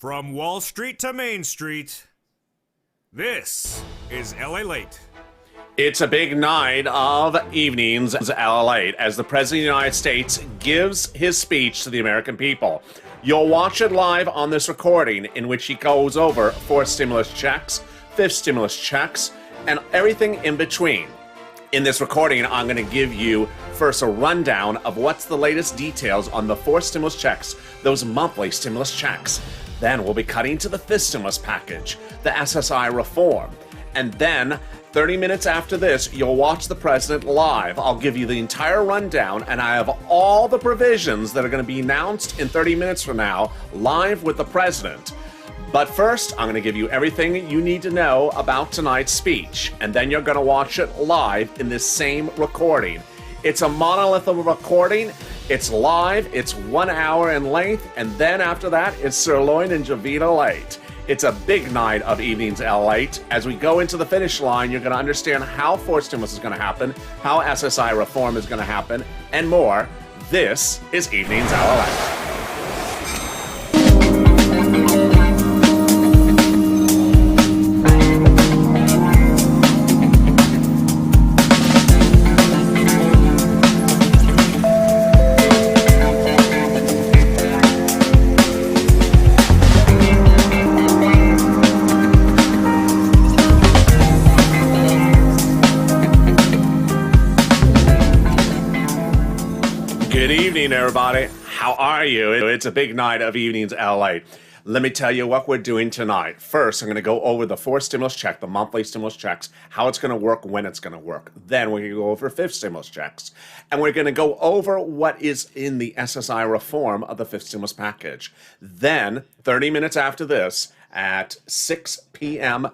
From Wall Street to Main Street, this is LALATE. It's a big night of evenings as LALATE as the President of the United States gives his speech to the American people. You'll watch it live on this recording in which he goes over fourth stimulus checks, fifth stimulus checks, and everything in between. In this recording, I'm going to give you first a rundown of what's the latest details on the fourth stimulus checks, those monthly stimulus checks. Then we'll be cutting to the fifth stimulus package, the SSI reform. And then 30 minutes after this, you'll watch the president live. I'll give you the entire rundown, and I have all the provisions that are going to be announced in 30 minutes from now, live with the president. But first, I'm going to give you everything you need to know about tonight's speech, and then you're going to watch it live in this same recording. It's a monolithic recording. It's live. It's 1 hour in length, and then after that, it's sirloin and Javita late. It's a big night of evenings LALATE. As we go into the finish line, you're going to understand how fourth stimulus is going to happen, how SSI reform is going to happen, and more. This is Evenings LALATE. Good evening, everybody. How are you? It's a big night of evenings LALATE. Let me tell you what we're doing tonight. First, I'm going to go over the fourth stimulus check, the monthly stimulus checks, how it's going to work, when it's going to work. Then we're going to go over fifth stimulus checks. And we're going to go over what is in the SSI reform of the fifth stimulus package. Then, 30 minutes after this, at 6 p.m.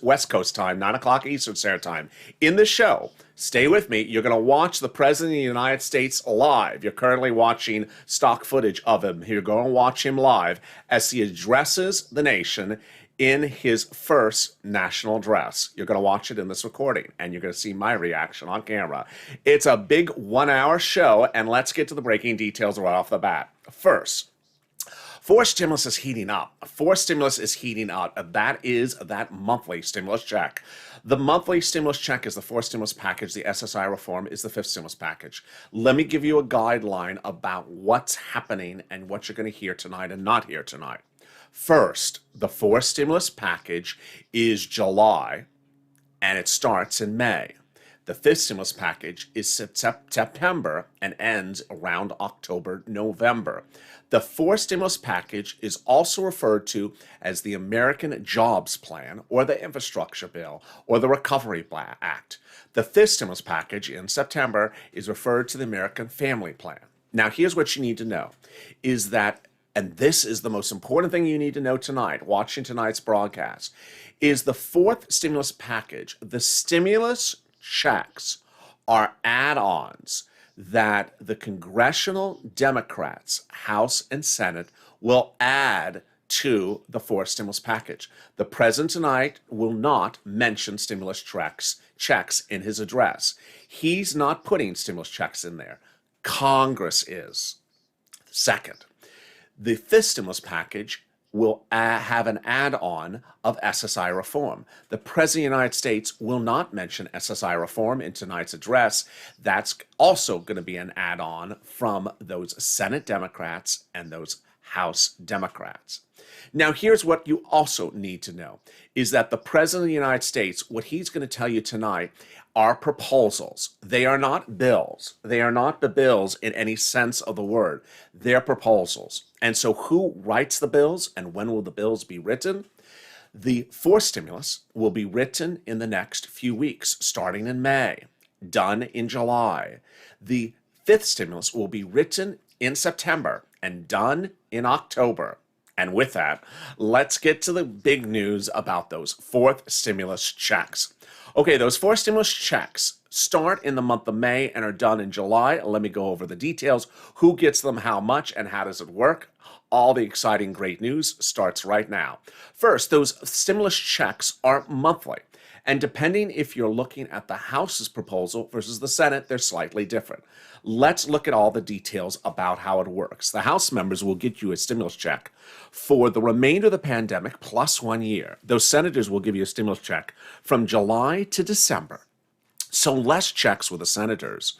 West Coast time, 9 o'clock Eastern Standard Time, in the show, stay with me, you're going to watch the President of the United States live. You're currently watching stock footage of him. You're going to watch him live as he addresses the nation in his first national address. You're going to watch it in this recording, and you're going to see my reaction on camera. It's a big 1 hour show, and let's get to the breaking details right off the bat. First, fourth stimulus is heating up. Fourth stimulus is heating up. That is that monthly stimulus check. The monthly stimulus check is the fourth stimulus package. The SSI reform is the fifth stimulus package. Let me give you a guideline about what's happening and what you're going to hear tonight and not hear tonight. First, the fourth stimulus package is July, and it starts in May. The fifth stimulus package is September and ends around October, November. The fourth stimulus package is also referred to as the American Jobs Plan or the Infrastructure Bill or the Recovery Act. The fifth stimulus package in September is referred to the American Family Plan. Now, here's what you need to know is that, and this is the most important thing you need to know tonight, watching tonight's broadcast, is the fourth stimulus package. The stimulus checks are add-ons that the congressional Democrats, House and Senate, will add to the fourth stimulus package. The president tonight will not mention stimulus checks in his address. He's not putting stimulus checks in there. Congress is. Second, the fifth stimulus package will have an add-on of SSI reform. The President of the United States will not mention SSI reform in tonight's address. That's also going to be an add-on from those Senate Democrats and those House Democrats. Now, here's what you also need to know, is that the President of the United States, what he's going to tell you tonight are proposals. They are not bills. They are not the bills in any sense of the word. They're proposals. And so who writes the bills and when will the bills be written? The fourth stimulus will be written in the next few weeks, starting in May, done in July. The fifth stimulus will be written in September and done in October. And with that, let's get to the big news about those fourth stimulus checks. Okay, those four stimulus checks start in the month of May and are done in July. Let me go over the details. Who gets them, how much, and how does it work? All the exciting, great news starts right now. First, those stimulus checks are monthly. And depending if you're looking at the House's proposal versus the Senate, they're slightly different. Let's look at all the details about how it works. The House members will get you a stimulus check for the remainder of the pandemic plus 1 year. Those senators will give you a stimulus check from July to December. So less checks with the senators.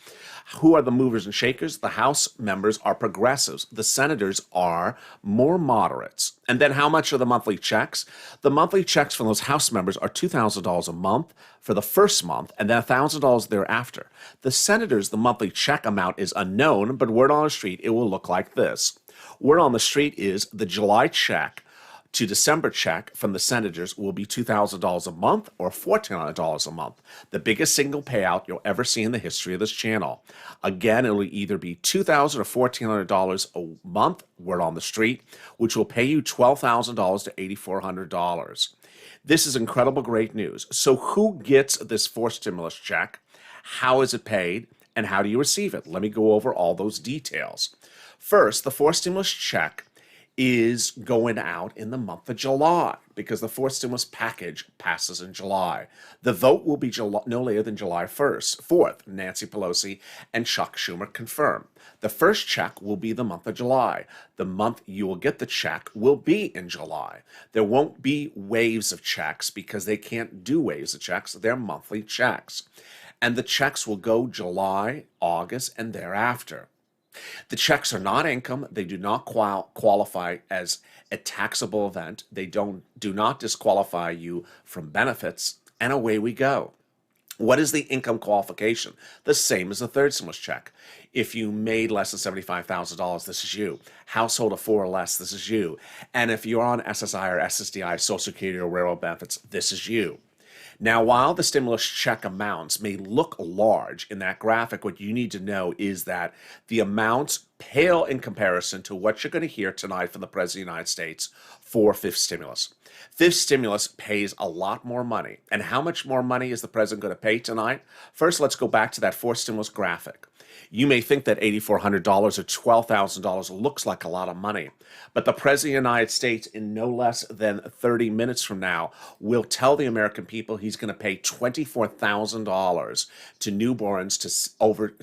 Who are the movers and shakers? The House members are progressives. The senators are more moderates. And then how much are the monthly checks? The monthly checks from those House members are $2,000 a month for the first month and then $1,000 thereafter. The senators, the monthly check amount is unknown, but word on the street, it will look like this. Word on the street is the July check to December check from the senators will be $2,000 a month or $1,400 a month, the biggest single payout you'll ever see in the history of this channel. Again, it'll either be $2,000 or $1,400 a month, word on the street, which will pay you $12,000 to $8,400. This is incredible, great news. So who gets this fourth stimulus check? How is it paid? And how do you receive it? Let me go over all those details. First, the fourth stimulus check is going out in the month of July because the fourth stimulus package passes in July. The vote will be no later than July 1st. 4th, Nancy Pelosi and Chuck Schumer confirm. The first check will be the month of July. The month you will get the check will be in July. There won't be waves of checks because they can't do waves of checks. They're monthly checks. And the checks will go July, August, and thereafter. The checks are not income. They do not qualify as a taxable event. They do not disqualify you from benefits. And away we go. What is the income qualification? The same as the third stimulus check. If you made less than $75,000, this is you. Household of 4 or less, this is you. And if you're on SSI or SSDI, Social Security or railroad benefits, this is you. Now, while the stimulus check amounts may look large in that graphic, what you need to know is that the amounts pale in comparison to what you're going to hear tonight from the President of the United States for fifth stimulus. Fifth stimulus pays a lot more money. And how much more money is the President going to pay tonight? First, let's go back to that fourth stimulus graphic. You may think that $8,400 or $12,000 looks like a lot of money, but the President of the United States in no less than 30 minutes from now will tell the American people he's going to pay $24,000 to newborns to over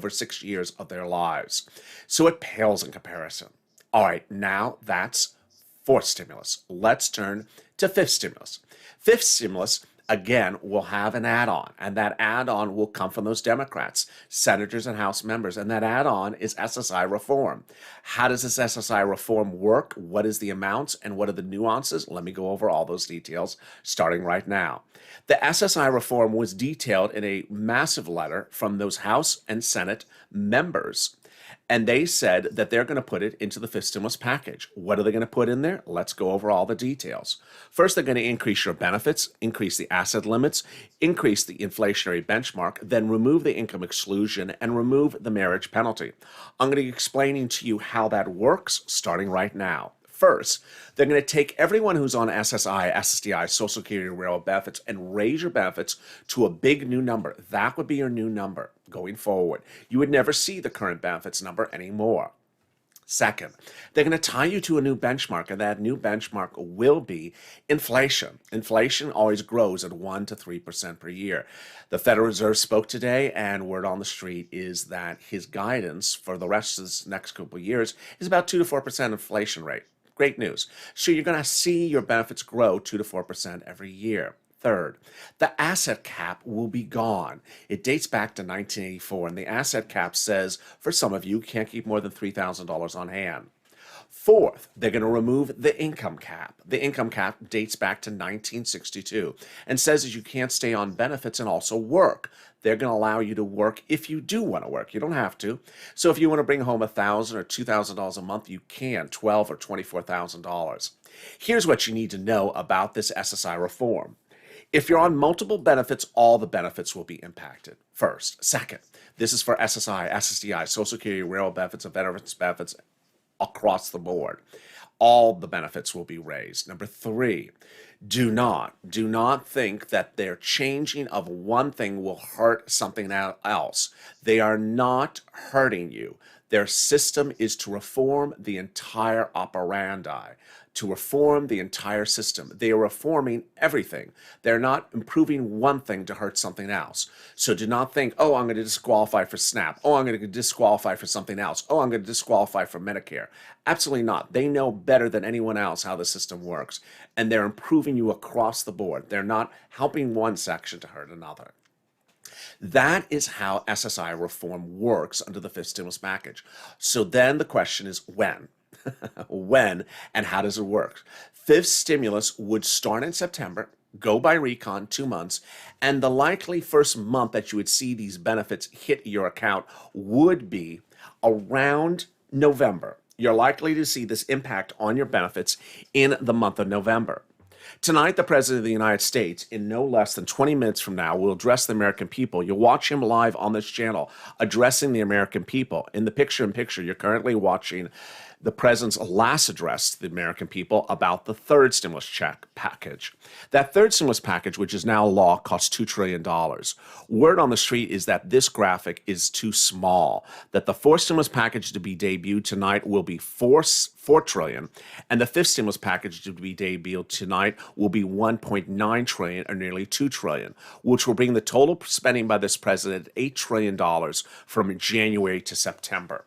6 years of their lives. So it pales in comparison. All right, now that's fourth stimulus. Let's turn to fifth stimulus. Fifth stimulus, again, will have an add-on, and that add-on will come from those Democrats, senators and House members, and that add-on is SSI reform. How does this SSI reform work? What is the amounts, and what are the nuances? Let me go over all those details, starting right now. The SSI reform was detailed in a massive letter from those House and Senate members, and they said that they're going to put it into the fifth stimulus package. What are they going to put in there? Let's go over all the details. First, they're going to increase your benefits, increase the asset limits, increase the inflationary benchmark, then remove the income exclusion and remove the marriage penalty. I'm going to be explaining to you how that works starting right now. First, they're going to take everyone who's on SSI, SSDI, Social Security, railroad benefits, and raise your benefits to a big new number. That would be your new number going forward. You would never see the current benefits number anymore. Second, they're going to tie you to a new benchmark, and that new benchmark will be inflation. Inflation always grows at 1% to 3% per year. The Federal Reserve spoke today, and word on the street is that his guidance for the rest of this next couple of years is about 2% to 4% inflation rate. Great news. So you're going to see your benefits grow 2% to 4% every year. Third, the asset cap will be gone. It dates back to 1984, and the asset cap says, for some of you, can't keep more than $3,000 on hand. Fourth, they're going to remove the income cap. The income cap dates back to 1962 and says that you can't stay on benefits and also work. They're going to allow you to work if you do want to work. You don't have to. So if you want to bring home $1,000 or $2,000 a month, you can, $12,000 or $24,000. Here's what you need to know about this SSI reform. If you're on multiple benefits, all the benefits will be impacted. First. Second, this is for SSI, SSDI, Social Security, railroad benefits, and veterans benefits across the board. All the benefits will be raised. Number three, do not think that their changing of one thing will hurt something else. They are not hurting you. Their system is to reform the entire operandi, to reform the entire system. They are reforming everything. They're not improving one thing to hurt something else. So do not think, oh, I'm going to disqualify for SNAP. Oh, I'm going to disqualify for something else. Oh, I'm going to disqualify for Medicare. Absolutely not. They know better than anyone else how the system works. And they're improving you across the board. They're not helping one section to hurt another. That is how SSI reform works under the fifth stimulus package. So then the question is when? When and how does it work? Fifth stimulus would start in September, go by recon 2 months, and the likely first month that you would see these benefits hit your account would be around November. You're likely to see this impact on your benefits in the month of November. Tonight, the President of the United States, in no less than 20 minutes from now, will address the American people. You'll watch him live on this channel, addressing the American people. In the picture-in-picture, you're currently watching the President's last address to the American people about the third stimulus check package. That third stimulus package, which is now law, costs $2 trillion. Word on the street is that this graphic is too small, that the fourth stimulus package to be debuted tonight will be $4 trillion, and the fifth stimulus package to be debuted tonight will be $1.9 trillion, or nearly $2 trillion, which will bring the total spending by this president $8 trillion from January to September.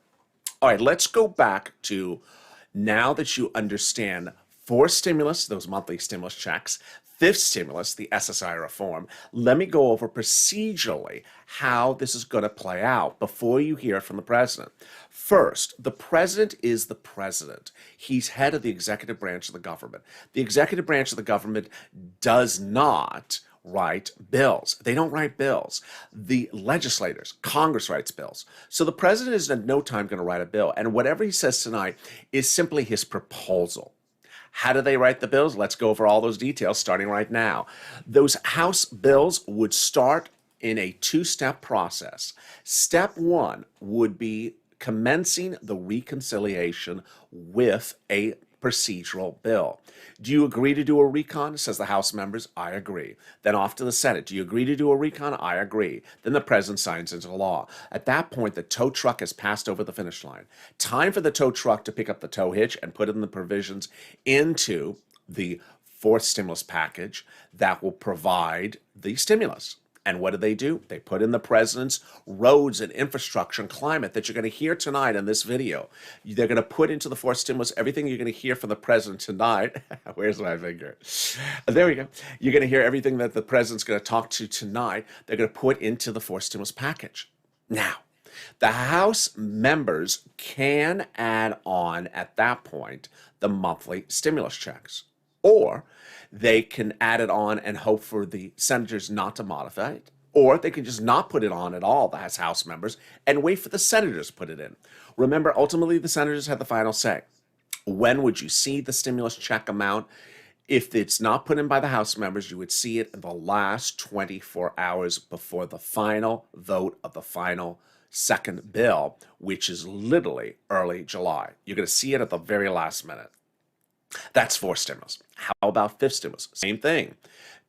All right, let's go back to now that you understand fourth stimulus, those monthly stimulus checks, fifth stimulus, the SSI reform. Let me go over procedurally how this is going to play out before you hear from the president. First, the president is the president. He's head of the executive branch of the government. The executive branch of the government does not write bills. They don't write bills. The legislators, Congress writes bills. So the president is in no time going to write a bill. And whatever he says tonight is simply his proposal. How do they write the bills? Let's go over all those details starting right now. Those House bills would start in a two-step process. Step one would be commencing the reconciliation with a procedural bill. Do you agree to do a recon? Says the House members. I agree. Then off to the Senate. Do you agree to do a recon? I agree. Then the president signs into law. At that point, the tow truck has passed over the finish line. Time for the tow truck to pick up the tow hitch and put in the provisions into the fourth stimulus package that will provide the stimulus. And what do? They put in the president's roads and infrastructure and climate that you're going to hear tonight in this video. They're going to put into the fourth stimulus everything you're going to hear from the president tonight. Where's my finger? There we go. You're going to hear everything that the president's going to talk to tonight. They're going to put into the fourth stimulus package. Now, the House members can add on at that point the monthly stimulus checks. Or they can add it on and hope for the senators not to modify it. Or they can just not put it on at all, as House members, and wait for the senators to put it in. Remember, ultimately, the senators have the final say. When would you see the stimulus check amount? If it's not put in by the House members, you would see it in the last 24 hours before the final vote of the final second bill, which is literally early July. You're going to see it at the very last minute. That's fourth stimulus. How about fifth stimulus? Same thing.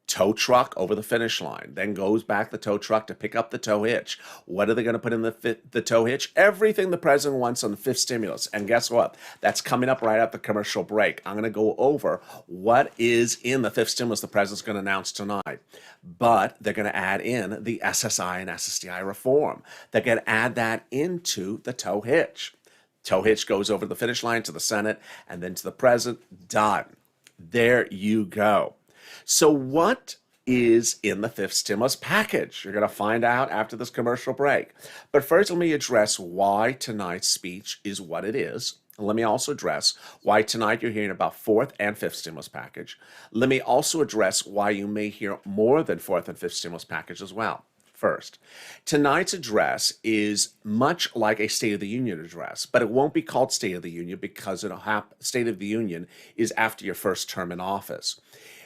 Tow truck over the finish line. Then goes back the tow truck to pick up the tow hitch. What are they going to put in the tow hitch? Everything the president wants on the fifth stimulus. And guess what? That's coming up right at the commercial break. I'm going to go over what is in the fifth stimulus the president's going to announce tonight. But they're going to add in the SSI and SSDI reform. They're going to add that into the tow hitch. Tow hitch goes over the finish line to the Senate and then to the president. Done. There you go. So what is in the fifth stimulus package? You're going to find out after this commercial break. But first, let me address why tonight's speech is what it is. Let me also address why tonight you're hearing about fourth and fifth stimulus package. Let me also address why you may hear more than fourth and fifth stimulus package as well. First, tonight's address is much like a State of the Union address, but it won't be called State of the Union because State of the Union is after your first term in office.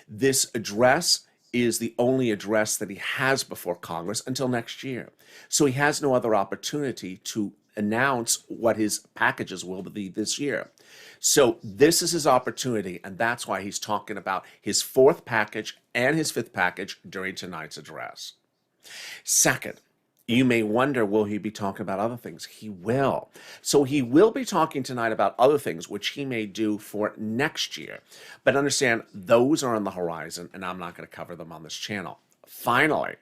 This address is the only address that he has before Congress until next year. So he has no other opportunity to announce what his packages will be this year. So this is his opportunity, and that's why he's talking about his fourth package and his fifth package during tonight's address. Second, You may wonder, will he be talking about other things? He will. So he will be talking tonight about other things, which he may do for next year. But understand, those are on the horizon, and I'm not going to cover them on this channel. Finally,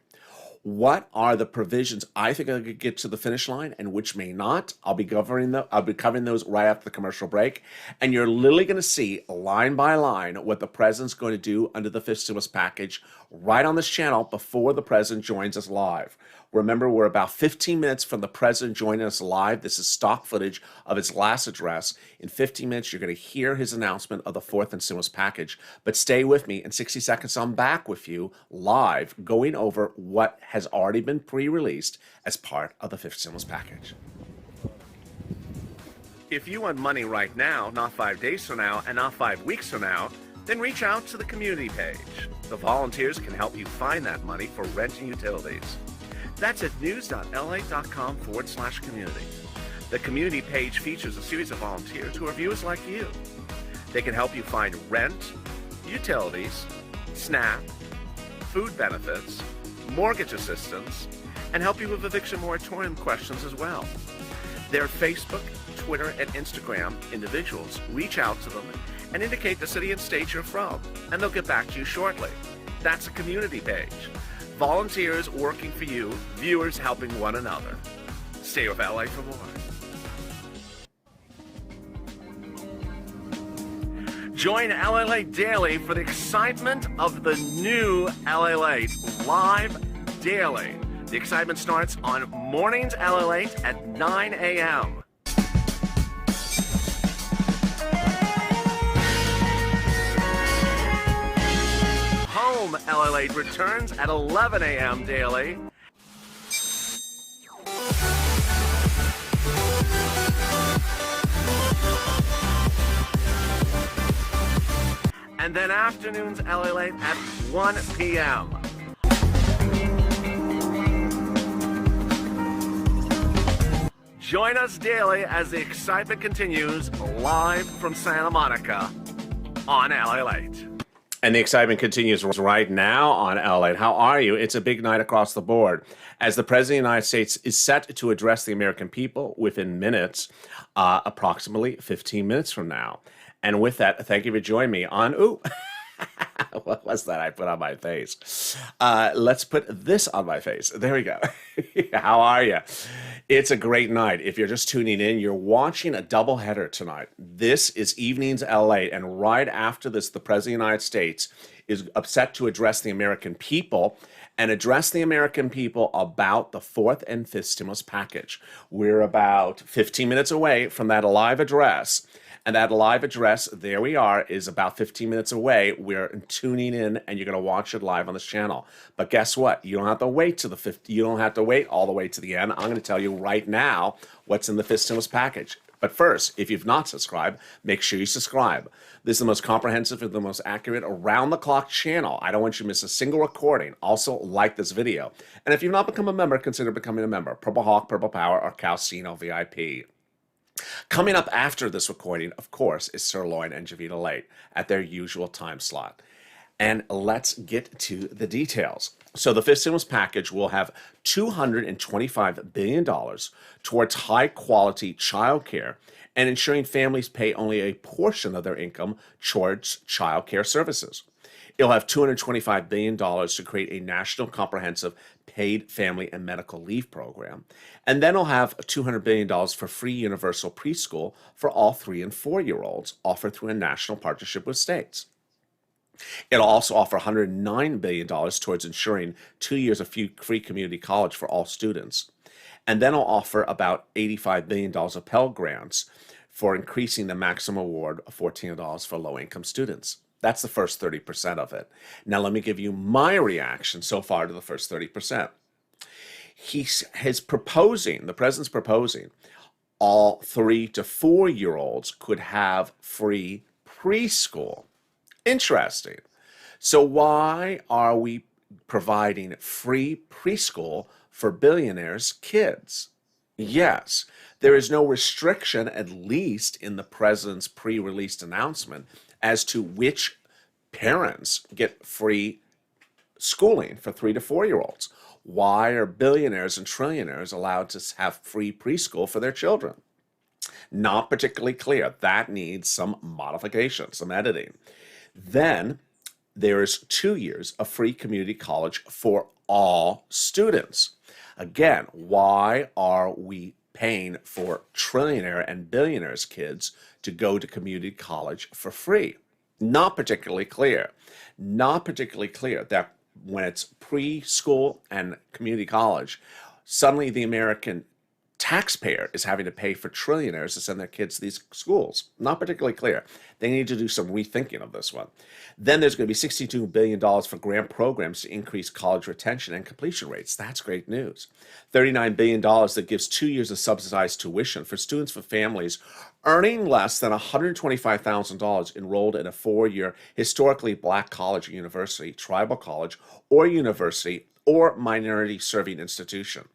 what are the provisions I think I could get to the finish line and which may not? I'll be covering those right after the commercial break. And you're literally going to see line by line what the president's going to do under the fifth stimulus package right on this channel before the president joins us live. Remember, we're about 15 minutes from the president joining us live. This is stock footage of his last address. In 15 minutes, you're going to hear his announcement of the fourth and stimulus package. But stay with me. In 60 seconds, I'm back with you live going over what has already been pre-released as part of the fifth stimulus package. If you want money right now, not 5 days from now, and not 5 weeks from now, then reach out to the community page. The volunteers can help you find that money for rent and utilities. That's at news.lalate.com/community. The community page features a series of volunteers who are viewers like you. They can help you find rent, utilities, SNAP, food benefits, mortgage assistance, and help you with eviction moratorium questions as well. Their Facebook, Twitter, and Instagram individuals reach out to them and indicate the city and state you're from, and they'll get back to you shortly. That's a community page. Volunteers working for you, viewers helping one another. Stay with LA for more. Join LALATE daily for the excitement of the new LALATE live daily. The excitement starts on mornings LALATE at 9 a.m. Home LALATE returns at 11 a.m. daily. And then afternoons LALATE at 1 p.m. Join us daily as the excitement continues live from Santa Monica on LALATE. And the excitement continues right now on LALATE. How are you? It's a big night across the board as the President of the United States is set to address the American people within minutes, approximately 15 minutes from now. And with that, thank you for joining me on, what was that I put on my face? Let's put this on my face. There we go. How are you? It's a great night. If you're just tuning in, you're watching a doubleheader tonight. This is Evenings LA, and right after this, the President of the United States is upset to address the American people and address the American people about the fourth and fifth stimulus package. We're about 15 minutes away from that live address. And that live address, there we are, is about 15 minutes away. We're tuning in, and you're going to watch it live on this channel. But guess what? You don't have to wait to the fifth. You don't have to wait all the way to the end. I'm going to tell you right now what's in the fifth stimulus package. But first, if you've not subscribed, make sure you subscribe. This is the most comprehensive and the most accurate around-the-clock channel. I don't want you to miss a single recording. Also, like this video. And if you've not become a member, consider becoming a member. Purple Hawk, Purple Power, or Calcino VIP. Coming up after this recording, of course, is Sirloin and Javita Late at their usual time slot. And let's get to the details. So the fifth stimulus package will have $225 billion towards high-quality child care and ensuring families pay only a portion of their income towards child care services. It'll have $225 billion to create a national comprehensive paid family and medical leave program. And then it'll have $200 billion for free universal preschool for all 3- and 4-year-olds offered through a national partnership with states. It'll also offer $109 billion towards ensuring 2 years of free community college for all students. And then it'll offer about $85 billion of Pell Grants for increasing the maximum award of $14 for low-income students. That's the first 30% of it. Now let me give you my reaction so far to the first 30%. The president's proposing all 3- to 4-year-olds could have free preschool. Interesting. So why are we providing free preschool for billionaires' kids? Yes, there is no restriction, at least in the president's pre-released announcement, as to which parents get free schooling for 3- to 4-year-olds. Why are billionaires and trillionaires allowed to have free preschool for their children? Not particularly clear. That needs some modification, some editing. Then there's 2 years of free community college for all students. Again, why are we paying for trillionaire and billionaires' kids to go to community college for free? Not particularly clear. Not particularly clear that when it's preschool and community college, suddenly the American taxpayer is having to pay for trillionaires to send their kids to these schools. Not particularly clear. They need to do some rethinking of this one. Then there's going to be $62 billion for grant programs to increase college retention and completion rates. That's great news. $39 billion that gives 2 years of subsidized tuition for students for families earning less than $125,000 enrolled in a 4-year historically black college or university, tribal college or university, or minority serving institution.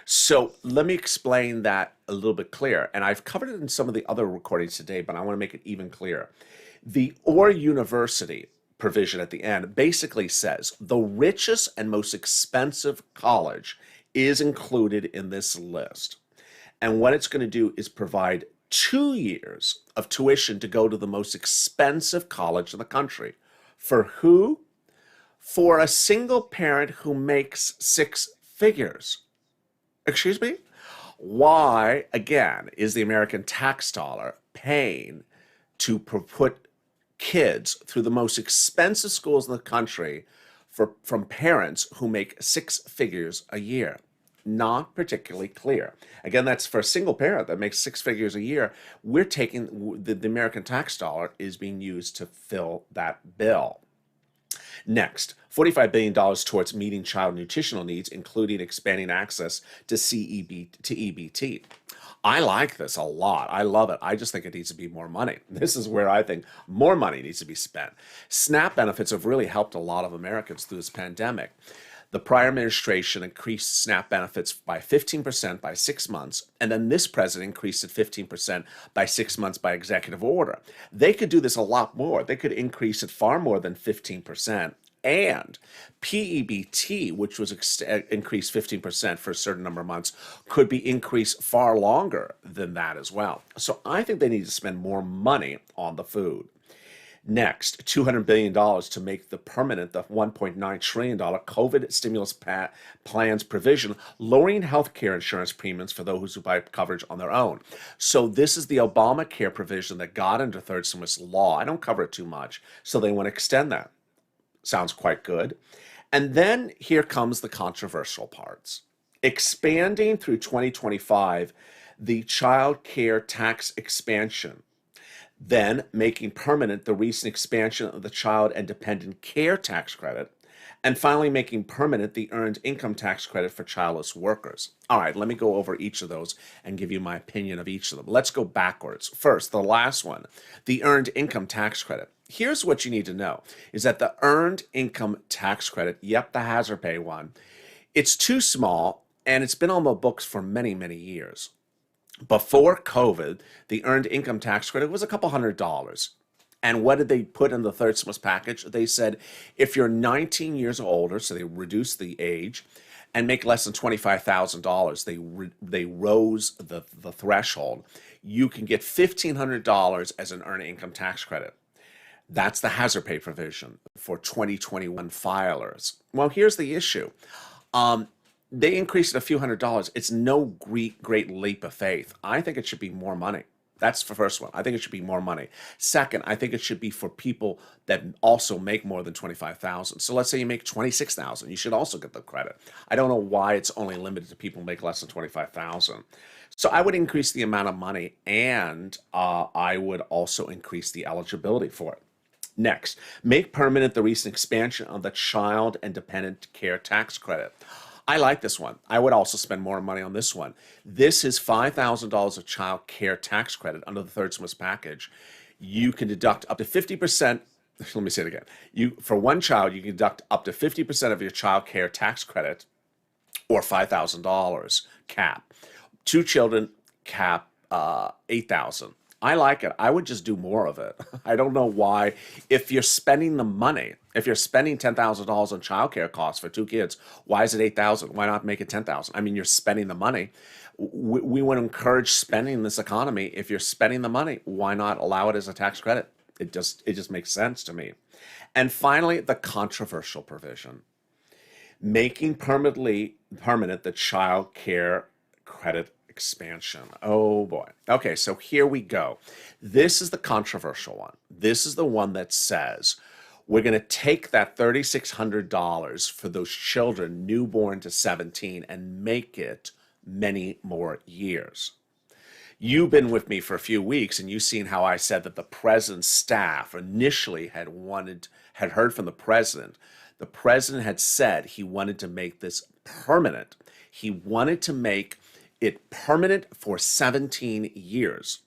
So let me explain that a little bit clearer. And I've covered it in some of the other recordings today, but I want to make it even clearer. The or university provision at the end basically says the richest and most expensive college is included in this list. And what it's going to do is provide 2 years of tuition to go to the most expensive college in the country. For who? For a single parent who makes 6 figures. Excuse me? Why, again, is the American tax dollar paying to put kids through the most expensive schools in the country from parents who make 6 figures a year? Not particularly clear. Again, that's for a single parent that makes 6 figures a year. We're taking the American tax dollar is being used to fill that bill. Next, $45 billion towards meeting child nutritional needs, including expanding access to EBT. I like this a lot. I love it. I just think it needs to be more money. This is where I think more money needs to be spent. SNAP benefits have really helped a lot of Americans through this pandemic. The prior administration increased SNAP benefits by 15% by 6 months, and then this president increased it 15% by 6 months by executive order. They could do this a lot more. They could increase it far more than 15%. And PEBT, which was increased 15% for a certain number of months, could be increased far longer than that as well. So I think they need to spend more money on the food. Next, $200 billion to make the permanent, the $1.9 trillion COVID stimulus plans provision, lowering health care insurance premiums for those who buy coverage on their own. So this is the Obamacare provision that got into third stimulus law. I don't cover it too much, so they want to extend that. Sounds quite good. And then here comes the controversial parts. Expanding through 2025, the child care tax expansion. Then making permanent the recent expansion of the child and dependent care tax credit, and finally making permanent the earned income tax credit for childless workers. All right, let me go over each of those and give you my opinion of each of them. Let's go backwards. First, the last one, the earned income tax credit. Here's what you need to know, is that the earned income tax credit, yep, the hazard pay one, it's too small, and it's been on the books for many, many years. Before COVID, the earned income tax credit was a couple $100. And what did they put in the third stimulus package? They said if you're 19 years or older, so they reduced the age, and make less than $25,000, they rose the threshold. You can get $1,500 as an earned income tax credit. That's the hazard pay provision for 2021 filers. Well, here's the issue. They increased it a few $100s. It's no great leap of faith. I think it should be more money. That's the first one. I think it should be more money. Second, I think it should be for people that also make more than $25,000. So let's say you make $26,000, you should also get the credit. I don't know why it's only limited to people who make less than $25,000. So I would increase the amount of money, and I would also increase the eligibility for it. Next, make permanent the recent expansion of the child and dependent care tax credit. I like this one. I would also spend more money on this one. This is $5,000 of child care tax credit under the third stimulus package. You can deduct up to 50%. Let me say it again. For one child, you can deduct up to 50% of your child care tax credit, or $5,000 cap. 2 children, cap $8,000. I like it. I would just do more of it. I don't know why. If you're spending the money, if you're spending $10,000 on childcare costs for 2 kids, why is it 8,000? Why not make it 10,000? I mean, you're spending the money. We want to encourage spending in this economy. If you're spending the money, why not allow it as a tax credit? It just makes sense to me. And finally, the controversial provision, making permanent the child care credit expansion. Oh boy. Okay, so here we go. This is the controversial one. This is the one that says we're going to take that $3,600 for those children newborn to 17 and make it many more years. You've been with me for a few weeks and you've seen how I said that the president's staff initially had heard from the president. The president had said he wanted to make this permanent. He wanted to make it permanent for 17 years,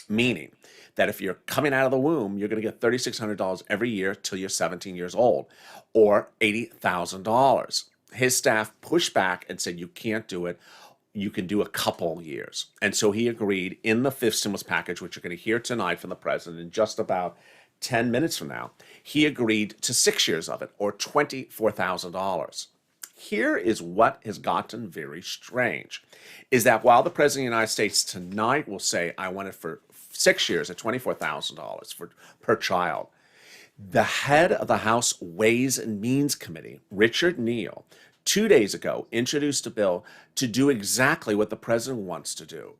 meaning that if you're coming out of the womb, you're going to get $3,600 every year till you're 17 years old, or $80,000. His staff pushed back and said, you can't do it. You can do a couple years. And so he agreed in the fifth stimulus package, which you're going to hear tonight from the president in just about 10 minutes from now, he agreed to 6 years of it, or $24,000. Here is what has gotten very strange, is that while the President of the United States tonight will say, I want it for 6 years at $24,000 per child, the head of the House Ways and Means Committee, Richard Neal, 2 days ago introduced a bill to do exactly what the president wants to do,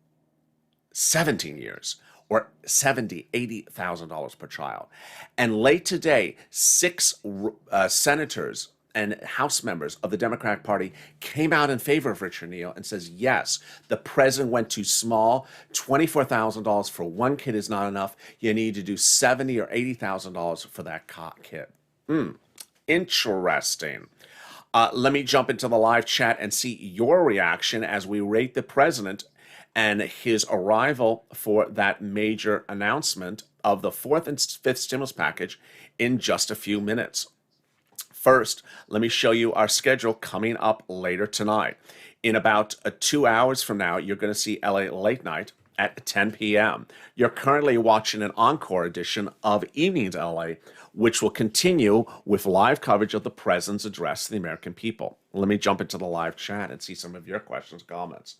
17 years, or $80,000 per child. And late today, 6 senators and House members of the Democratic Party came out in favor of Richard Neal and says, yes, the president went too small. $24,000 for one kid is not enough. You need to do $70,000 or $80,000 for that kid. Interesting. Let me jump into the live chat and see your reaction as we rate the president and his arrival for that major announcement of the fourth and fifth stimulus package in just a few minutes. First, let me show you our schedule coming up later tonight. In about 2 hours from now, you're going to see LA Late Night at 10 p.m. You're currently watching an encore edition of Evenings LA, which will continue with live coverage of the president's address to the American people. Let me jump into the live chat and see some of your questions and comments.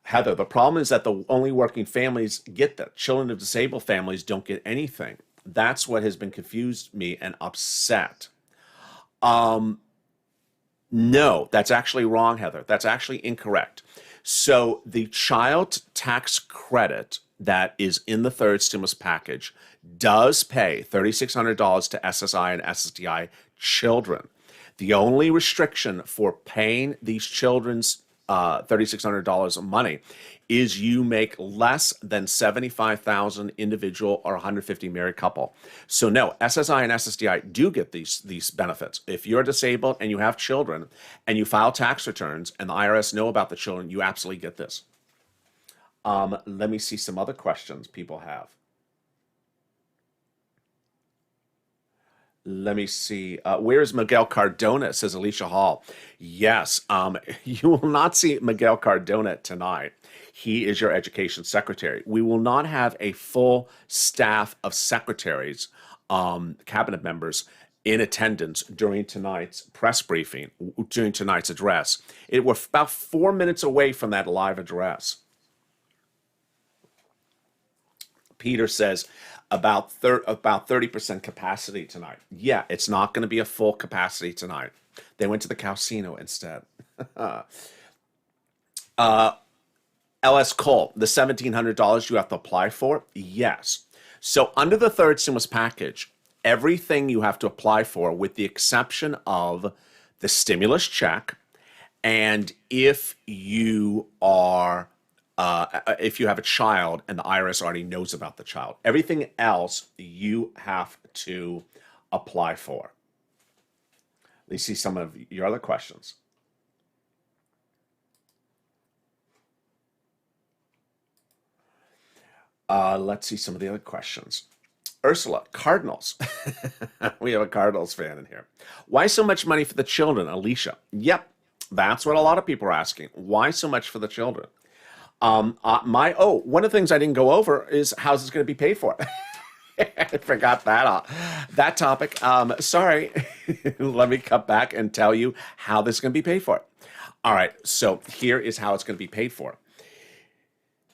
Heather, the problem is that the only working families get that. Children of disabled families don't get anything. That's what has been confused me and upset. No, that's actually wrong, Heather. That's actually incorrect. So the child tax credit that is in the third stimulus package does pay $3,600 to SSI and SSDI children. The only restriction for paying these children's $3,600 of money is you make less than $75,000 individual or 150 married couple. So no, SSI and SSDI do get these benefits. If you're disabled and you have children and you file tax returns and the IRS know about the children, you absolutely get this. Let me see some other questions people have. Let me see. Where is Miguel Cardona? Says Alicia Hall. Yes, you will not see Miguel Cardona tonight. He is your education secretary. We will not have a full staff of secretaries, cabinet members in attendance during tonight's press briefing, during tonight's address. We're about 4 minutes away from that live address. Peter says, about 30% capacity tonight. Yeah, it's not going to be a full capacity tonight. They went to the casino instead. LS Cole, the $1,700 you have to apply for? Yes. So under the third stimulus package, everything you have to apply for with the exception of the stimulus check, and if you are if you have a child and the IRS already knows about the child. Everything else you have to apply for. Let's see some of your other questions. Let's see some of the other questions. Ursula, Cardinals. We have a Cardinals fan in here. Why so much money for the children, Alicia? Yep, that's what a lot of people are asking. Why so much for the children? One of the things I didn't go over is how's this going to be paid for? I forgot that topic. Sorry. Let me cut back and tell you how this is going to be paid for. All right, so here is how it's going to be paid for.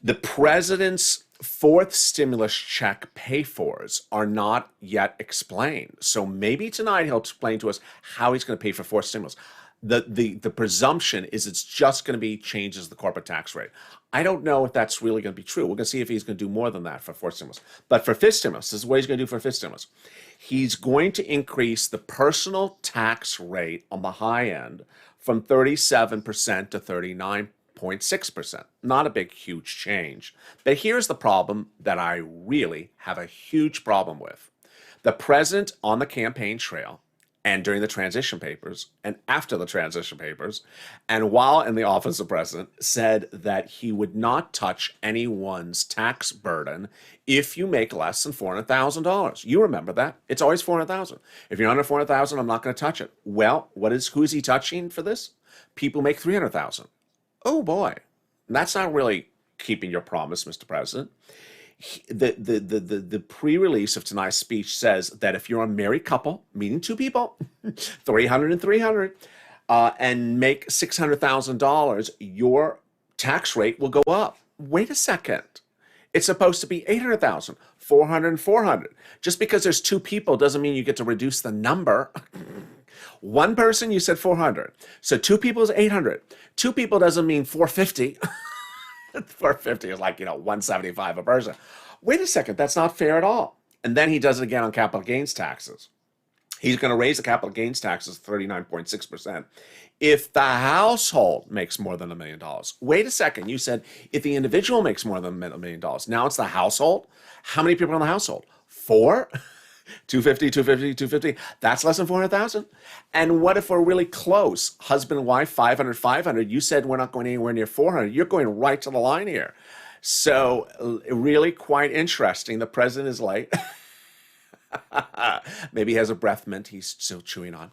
The president's fourth stimulus check pay-fors are not yet explained. So maybe tonight he'll explain to us how he's going to pay for fourth stimulus. The presumption is it's just going to be changes the corporate tax rate. I don't know if that's really going to be true. We're going to see if he's going to do more than that for fourth stimulus. But for fifth stimulus, this is what he's going to do for fifth stimulus. He's going to increase the personal tax rate on the high end from 37% to 39.6%. Not a big, huge change. But here's the problem that I really have a huge problem with. The president on the campaign trail and during the transition papers and after the transition papers and while in the office of president said that he would not touch anyone's tax burden if you make less than $400,000. You remember that. It's always $400,000. If you're under $400,000, I'm not going to touch it. Well, who is he touching for this? People make $300,000. Oh boy. That's not really keeping your promise, Mr. President. The pre-release of tonight's speech says that if you're a married couple, meaning two people, 300 and 300, and make $600,000, your tax rate will go up. Wait a second. It's supposed to be 800,000, 400 and 400. Just because there's two people doesn't mean you get to reduce the number. One person, you said 400. So two people is 800. Two people doesn't mean 450. 450 is like, 175 a person. Wait a second, that's not fair at all. And then he does it again on capital gains taxes. He's going to raise the capital gains taxes 39.6% if the household makes more than $1 million. Wait a second, you said if the individual makes more than $1 million. Now it's the household. How many people in the household? 4? 250, 250, 250. That's less than 400,000. And what if we're really close? Husband and wife, 500, 500. You said we're not going anywhere near 400. You're going right to the line here. So really quite interesting. The president is late. Maybe he has a breath mint he's still chewing on.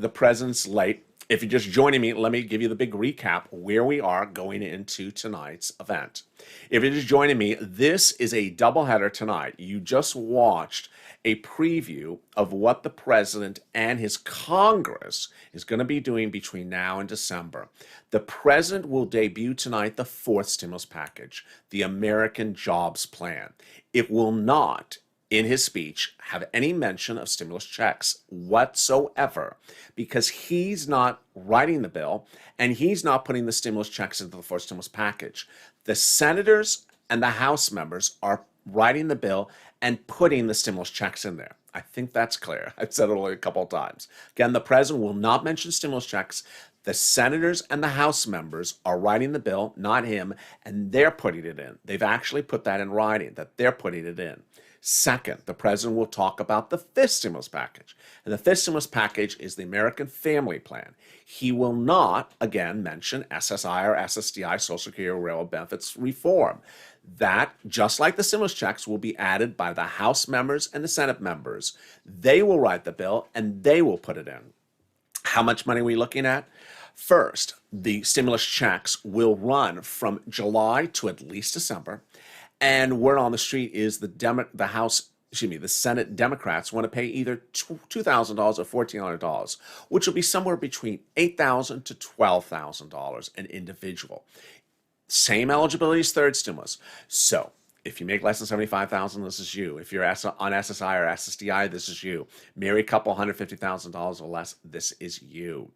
The president's late. If you're just joining me, let me give you the big recap where we are going into tonight's event. If you're just joining me, this is a doubleheader tonight. You just watched a preview of what the president and his Congress is going to be doing between now and December. The president will debut tonight the fourth stimulus package, the American Jobs Plan. It will not, in his speech, have any mention of stimulus checks whatsoever because he's not writing the bill and he's not putting the stimulus checks into the fourth stimulus package. The senators and the House members are writing the bill and putting the stimulus checks in there. I think that's clear. I've said it only a couple of times. Again, the president will not mention stimulus checks. The senators and the House members are writing the bill, not him, and they're putting it in. They've actually put that in writing, that they're putting it in. Second, the president will talk about the fifth stimulus package. And the fifth stimulus package is the American Family Plan. He will not, again, mention SSI or SSDI, Social Security or Railroad Benefits reform. That, just like the stimulus checks, will be added by the House members and the Senate members. They will write the bill and they will put it in. How much money are we looking at? First, the stimulus checks will run from July to at least December. And word on the street is the Senate Democrats want to pay either $2,000 or $1,400, which will be somewhere between $8,000 to $12,000 an individual. Same eligibility as third stimulus. So if you make less than $75,000, this is you. If you're on SSI or SSDI, this is you. Married couple, $150,000 or less, this is you.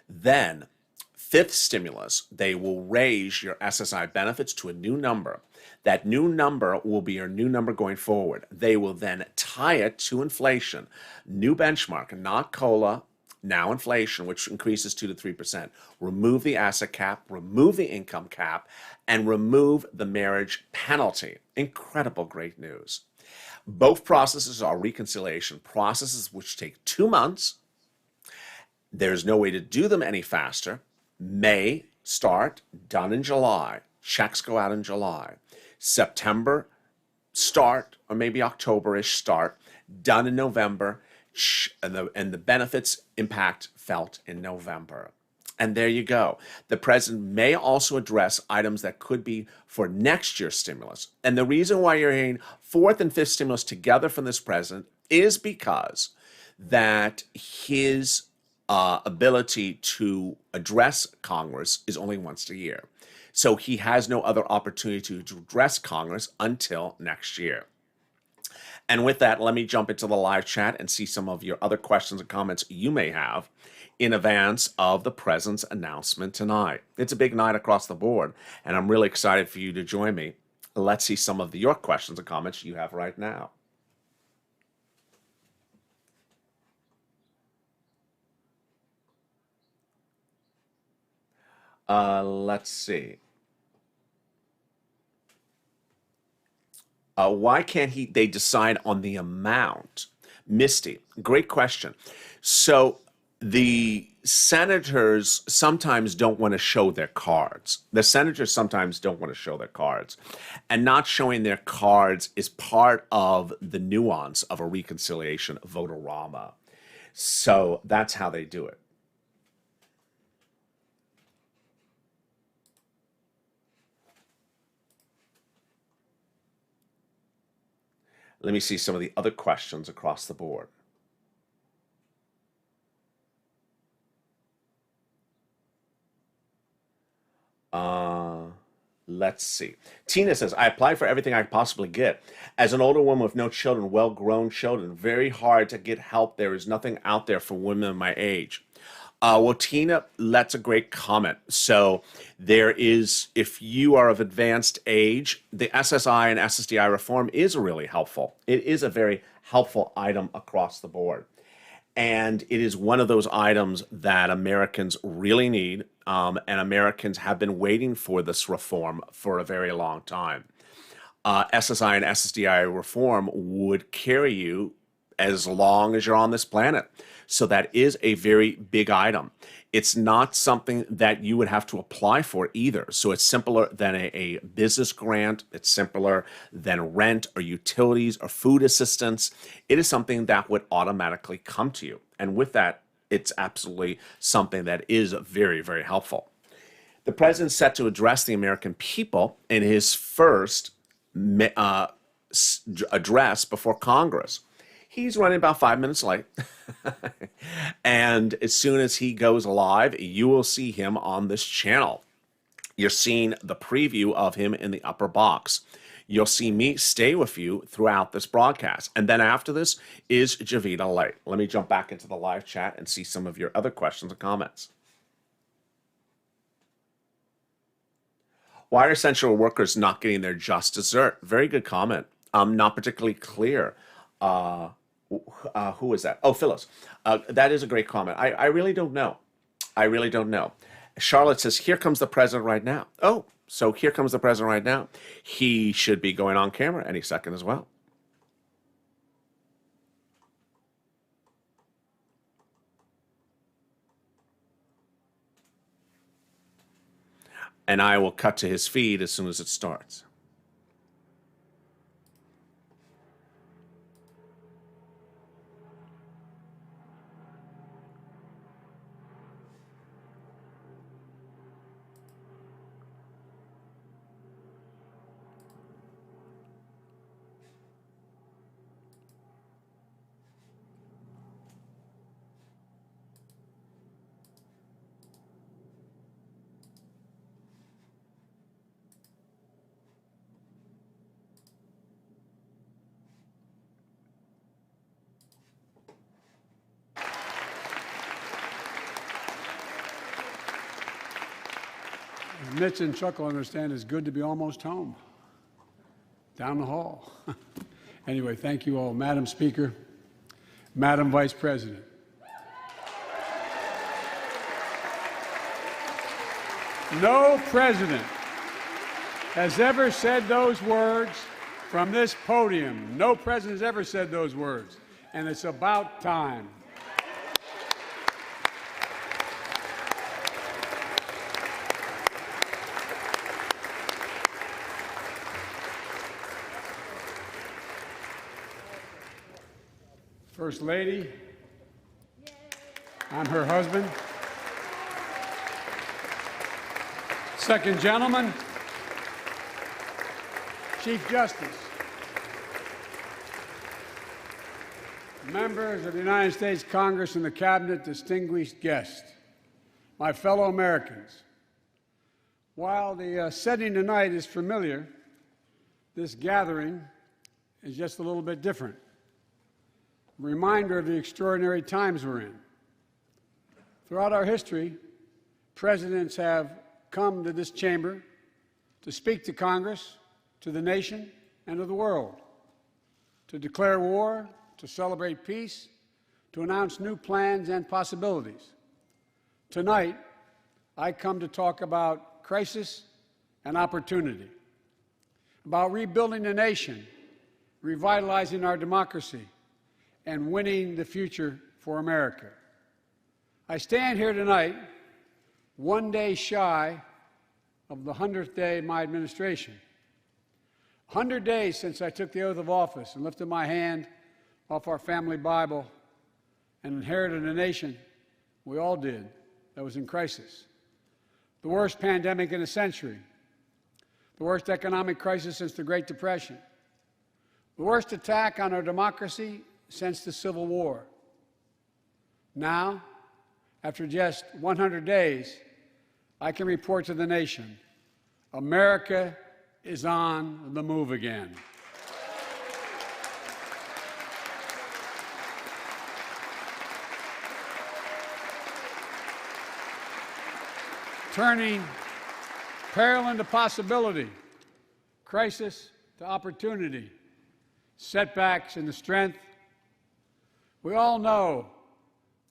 Then, fifth stimulus, they will raise your SSI benefits to a new number. That new number will be your new number going forward. They will then tie it to inflation. New benchmark, not COLA, now inflation, which increases 2 to 3%. Remove the asset cap, remove the income cap, and remove the marriage penalty. Incredible great news. Both processes are reconciliation processes which take 2 months. There's no way to do them any faster. May start, done in July. Checks go out in July. September start, or maybe October-ish start, done in November, and the benefits impact felt in November. And there you go. The president may also address items that could be for next year's stimulus. And the reason why you're hearing fourth and fifth stimulus together from this president is because that his ability to address Congress is only once a year. So he has no other opportunity to address Congress until next year. And with that, let me jump into the live chat and see some of your other questions and comments you may have in advance of the president's announcement tonight. It's a big night across the board, and I'm really excited for you to join me. Let's see some of your questions and comments you have right now. Let's see. Why can't they decide on the amount? Misty, great question. So the senators sometimes don't want to show their cards. The senators sometimes don't want to show their cards. And not showing their cards is part of the nuance of a reconciliation vote-a-rama. So that's how they do it. Let me see some of the other questions across the board. Let's see. Tina says, I applied for everything I could possibly get. As an older woman with no children, well-grown children, very hard to get help. There is nothing out there for women my age. Well, Tina, that's a great comment. So there is, if you are of advanced age, the SSI and SSDI reform is really helpful. It is a very helpful item across the board. And it is one of those items that Americans really need, and Americans have been waiting for this reform for a very long time. SSI and SSDI reform would carry you as long as you're on this planet. So that is a very big item. It's not something that you would have to apply for either. So it's simpler than a business grant. It's simpler than rent or utilities or food assistance. It is something that would automatically come to you. And with that, it's absolutely something that is very, very helpful. The president's set to address the American people in his first address before Congress. He's running about 5 minutes late. And as soon as he goes live, you will see him on this channel. You're seeing the preview of him in the upper box. You'll see me stay with you throughout this broadcast. And then after this is Javita Late. Let me jump back into the live chat and see some of your other questions and comments. Why are essential workers not getting their just dessert? Very good comment. Not particularly clear. Who is that? Oh, Phyllis. That is a great comment. I really don't know. I really don't know. Charlotte says, here comes the president right now. Oh, so here comes the president right now. He should be going on camera any second as well. And I will cut to his feed as soon as it starts. Mitch and Chuck will understand it's good to be almost home. Down the hall. Anyway, thank you all. Madam Speaker, Madam Vice President. No president has ever said those words from this podium. No president has ever said those words. And it's about time. First Lady, I'm her husband. Second gentleman, Chief Justice, members of the United States Congress and the Cabinet, distinguished guests, my fellow Americans. While the setting tonight is familiar, this gathering is just a little bit different. A reminder of the extraordinary times we're in. Throughout our history, presidents have come to this chamber to speak to Congress, to the nation, and to the world, to declare war, to celebrate peace, to announce new plans and possibilities. Tonight, I come to talk about crisis and opportunity, about rebuilding the nation, revitalizing our democracy, and winning the future for America. I stand here tonight, one day shy of the 100th day of my administration. 100 days since I took the oath of office and lifted my hand off our family Bible and inherited a nation, we all did, that was in crisis. The worst pandemic in a century, the worst economic crisis since the Great Depression, the worst attack on our democracy since the Civil War. Now, after just 100 days, I can report to the nation, America is on the move again. Turning peril into possibility, crisis to opportunity, setbacks into strength. We all know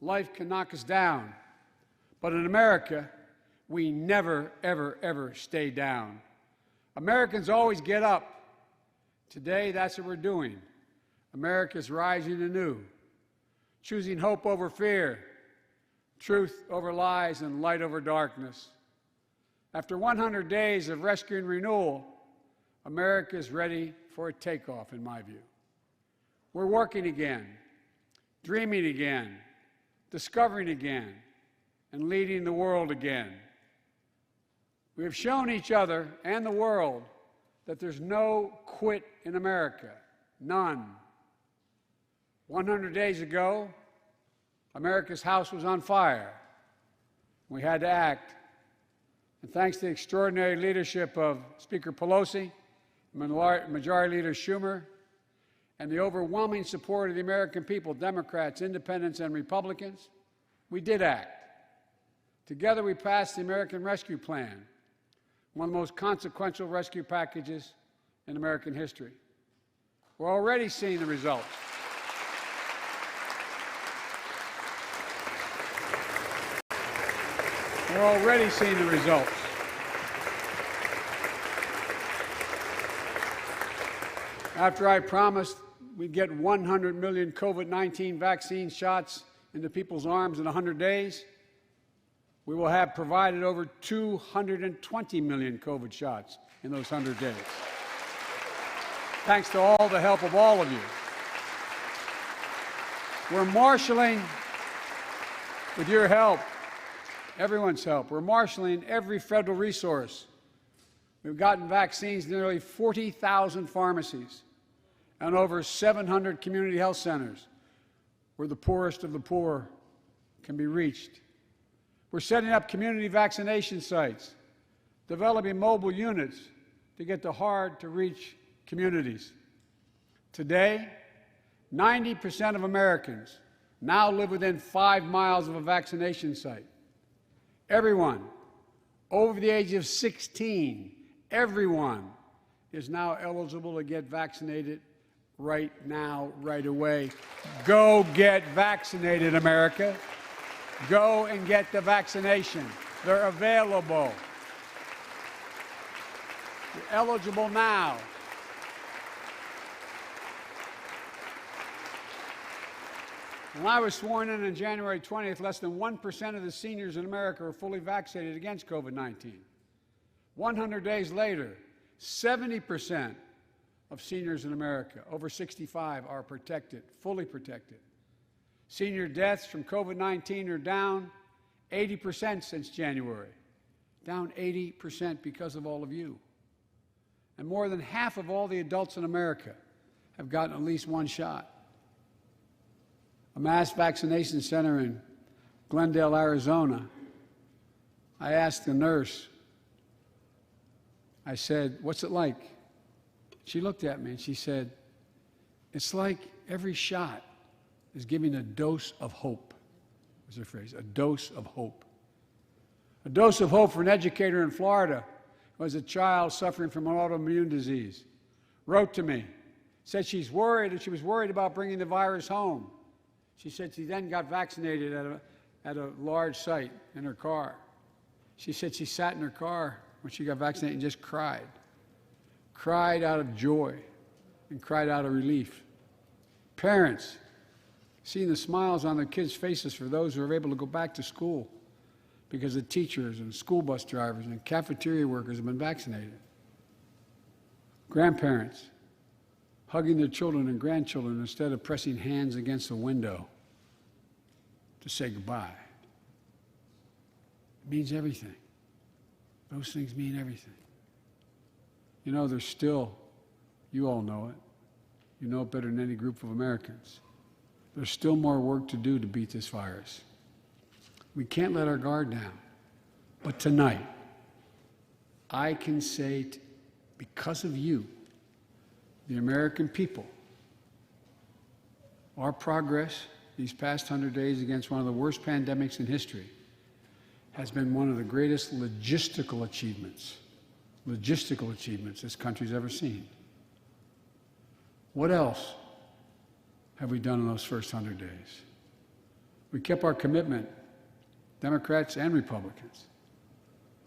life can knock us down, but in America, we never, ever, ever stay down. Americans always get up. Today, that's what we're doing. America's rising anew, choosing hope over fear, truth over lies, and light over darkness. After 100 days of rescue and renewal, America is ready for a takeoff, in my view. We're working again, dreaming again, discovering again, and leading the world again. We have shown each other and the world that there's no quit in America, none. 100 days ago, America's house was on fire. We had to act. And thanks to the extraordinary leadership of Speaker Pelosi, Majority Leader Schumer, and the overwhelming support of the American people, Democrats, Independents, and Republicans, we did act. Together, we passed the American Rescue Plan, one of the most consequential rescue packages in American history. We're already seeing the results. We're already seeing the results. After I promised we'd get 100 million COVID-19 vaccine shots into people's arms in 100 days, we will have provided over 220 million COVID shots in those 100 days. Thanks to all the help of all of you. We're marshaling, with your help, everyone's help, we're marshaling every federal resource. We've gotten vaccines to nearly 40,000 pharmacies and over 700 community health centers where the poorest of the poor can be reached. We're setting up community vaccination sites, developing mobile units to get to hard-to-reach communities. Today, 90% of Americans now live within 5 miles of a vaccination site. Everyone over the age of 16, everyone is now eligible to get vaccinated right now, right away. Go get vaccinated, America. Go and get the vaccination. They're available. You're eligible now. When I was sworn in on January 20th, less than 1% of the seniors in America were fully vaccinated against COVID-19. 100 days later, 70% of seniors in America over 65 are protected, fully protected. Senior deaths from COVID-19 are down 80% since January. down 80% because of all of you. And more than half of all the adults in America have gotten at least one shot. A mass vaccination center in Glendale, Arizona, I asked the nurse, I said, "What's it like?" She looked at me and she said, "It's like every shot is giving a dose of hope," was her phrase, a dose of hope. A dose of hope for an educator in Florida who has a child suffering from an autoimmune disease. Wrote to me, said she's worried, and she was worried about bringing the virus home. She said she then got vaccinated at a large site in her car. She said she sat in her car when she got vaccinated and just cried. Cried out of joy and cried out of relief. Parents, seeing the smiles on their kids' faces for those who are able to go back to school because the teachers and school bus drivers and cafeteria workers have been vaccinated. Grandparents, hugging their children and grandchildren instead of pressing hands against a window to say goodbye. It means everything. Those things mean everything. You know, there's still, you all know it, you know it better than any group of Americans, there's still more work to do to beat this virus. We can't let our guard down. But tonight, I can say, because of you, the American people, our progress these past 100 days against one of the worst pandemics in history has been one of the greatest logistical achievements this country's ever seen. What else have we done in those first 100 days? We kept our commitment, Democrats and Republicans,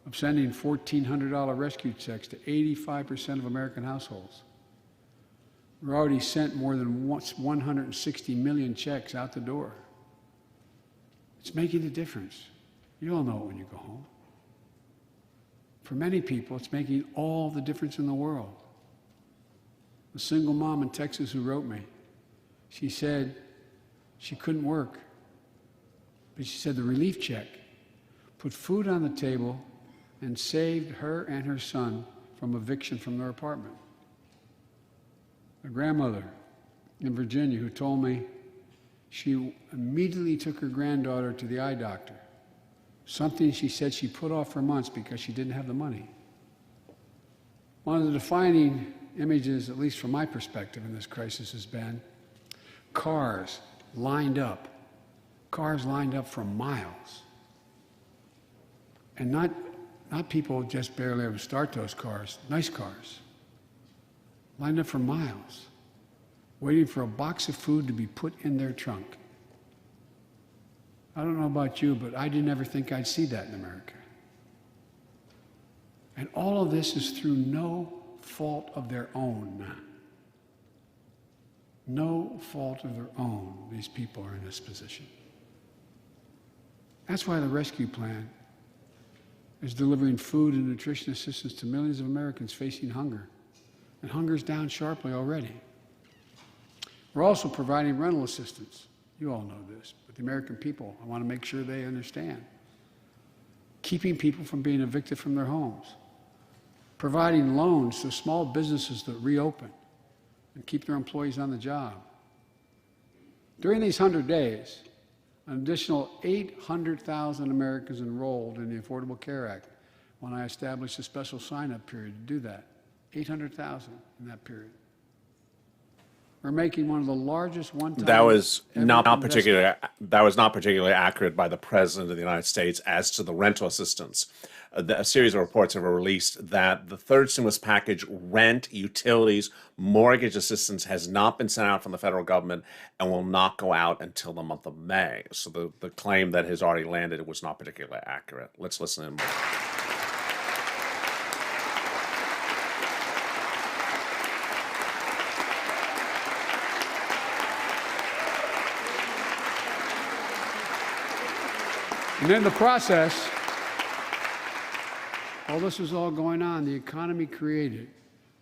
of sending $1,400 rescue checks to 85% of American households. We've already sent more than 160 million checks out the door. It's making a difference. You all know it when you go home. For many people, it's making all the difference in the world. The single mom in Texas who wrote me, she said she couldn't work, but she said the relief check put food on the table and saved her and her son from eviction from their apartment. A grandmother in Virginia who told me she immediately took her granddaughter to the eye doctor, something she said she put off for months because she didn't have the money. One of the defining images, at least from my perspective in this crisis, has been cars lined up for miles. And not people just barely able to start those cars, nice cars, lined up for miles, waiting for a box of food to be put in their trunk. I don't know about you, but I didn't ever think I'd see that in America. And all of this is through no fault of their own. No fault of their own, these people are in this position. That's why the rescue plan is delivering food and nutrition assistance to millions of Americans facing hunger. And hunger's down sharply already. We're also providing rental assistance. You all know this, but the American people, I want to make sure they understand. Keeping people from being evicted from their homes. Providing loans to small businesses that reopen and keep their employees on the job. During these 100 days, an additional 800,000 Americans enrolled in the Affordable Care Act when I established a special sign-up period to do that. 800,000 in that period. We're making one of the largest one-time. That was not particularly accurate by the President of the United States as to the rental assistance. A series of reports have released that the third stimulus package, rent, utilities, mortgage assistance has not been sent out from the federal government and will not go out until the month of May. So the claim that has already landed was not particularly accurate. Let's listen in more. And in the process, while this was all going on, the economy created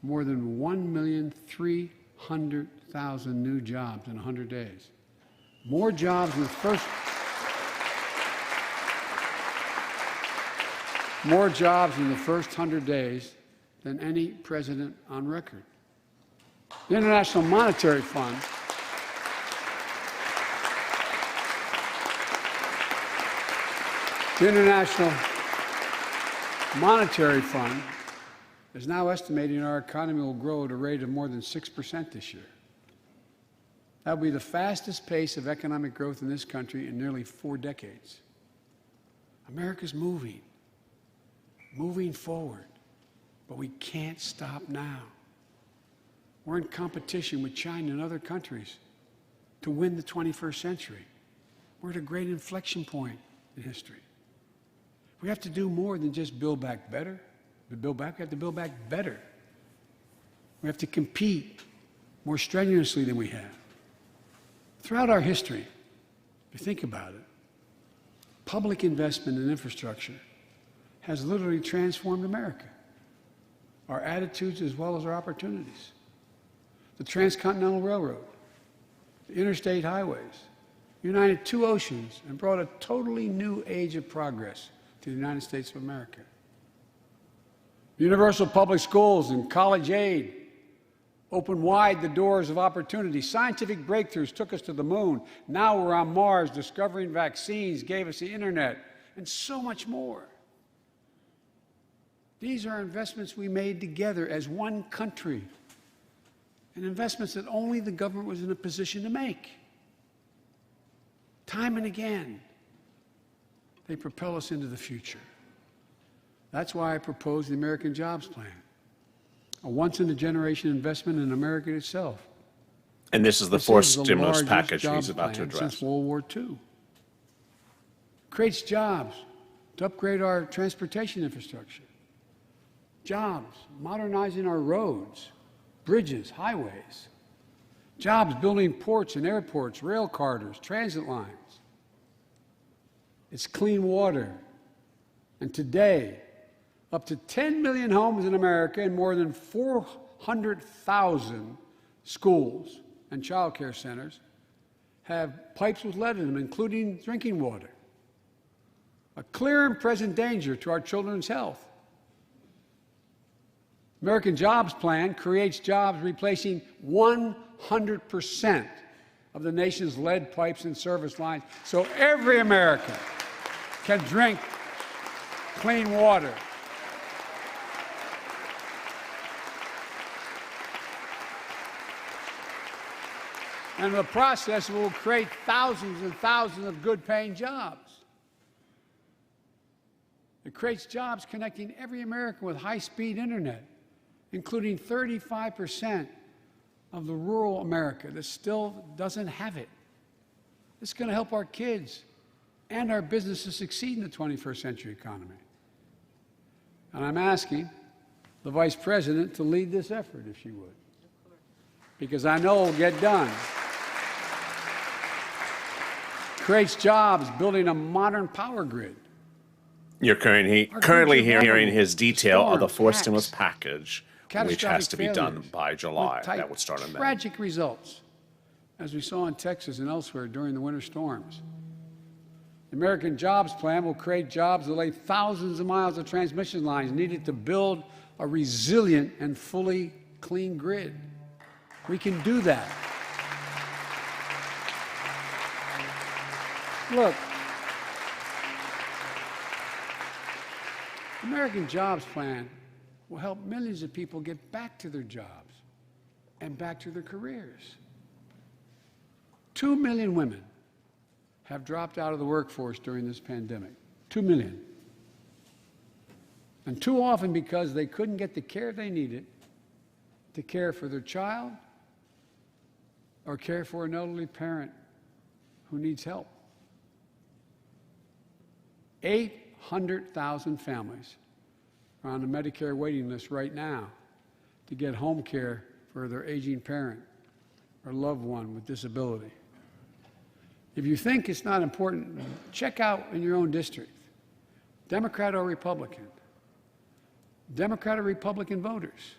more than 1,300,000 new jobs in 100 days. More jobs in the first. more jobs in the first 100 days than any president on record. The International Monetary Fund is now estimating our economy will grow at a rate of more than 6% this year. That will be the fastest pace of economic growth in this country in nearly 4 decades. America's moving forward, but we can't stop now. We're in competition with China and other countries to win the 21st century. We're at a great inflection point in history. We have to do more than just build back better. We have to build back better. We have to compete more strenuously than we have. Throughout our history, if you think about it, public investment in infrastructure has literally transformed America, our attitudes as well as our opportunities. The Transcontinental Railroad, the interstate highways, united 2 oceans and brought a totally new age of progress to the United States of America. Universal public schools and college aid opened wide the doors of opportunity. Scientific breakthroughs took us to the moon. Now we're on Mars, discovering vaccines, gave us the internet, and so much more. These are investments we made together as one country, and investments that only the government was in a position to make. Time and again, they propel us into the future. That's why I propose the American Jobs Plan, a once-in-a-generation investment in America itself. And this is the fourth stimulus package he's about to address. Since World War II. Creates jobs to upgrade our transportation infrastructure. Jobs modernizing our roads, bridges, highways. Jobs building ports and airports, rail corridors, transit lines. It's clean water. And today, up to 10 million homes in America and more than 400,000 schools and child care centers have pipes with lead in them, including drinking water. A clear and present danger to our children's health. American Jobs Plan creates jobs replacing 100% of the nation's lead pipes and service lines, so every American can drink clean water. And in the process, it will create thousands and thousands of good-paying jobs. It creates jobs connecting every American with high-speed internet, including 35% of the rural America that still doesn't have it. It's going to help our kids and our businesses succeed in the 21st century economy. And I'm asking the Vice President to lead this effort, if she would, because I know it will get done. Creates jobs building a modern power grid. You're currently hearing his detail of the fourth stimulus package, which has to be done by July. That would start in May. Tragic results, as we saw in Texas and elsewhere during the winter storms. The American Jobs Plan will create jobs that lay thousands of miles of transmission lines needed to build a resilient and fully clean grid. We can do that. Look, the American Jobs Plan will help millions of people get back to their jobs and back to their careers. 2 million women have dropped out of the workforce during this pandemic. 2 million. And too often because they couldn't get the care they needed to care for their child or care for an elderly parent who needs help. 800,000 families are on the Medicare waiting list right now to get home care for their aging parent or loved one with disability. If you think it's not important, check out in your own district, Democrat or Republican. Democrat or Republican voters.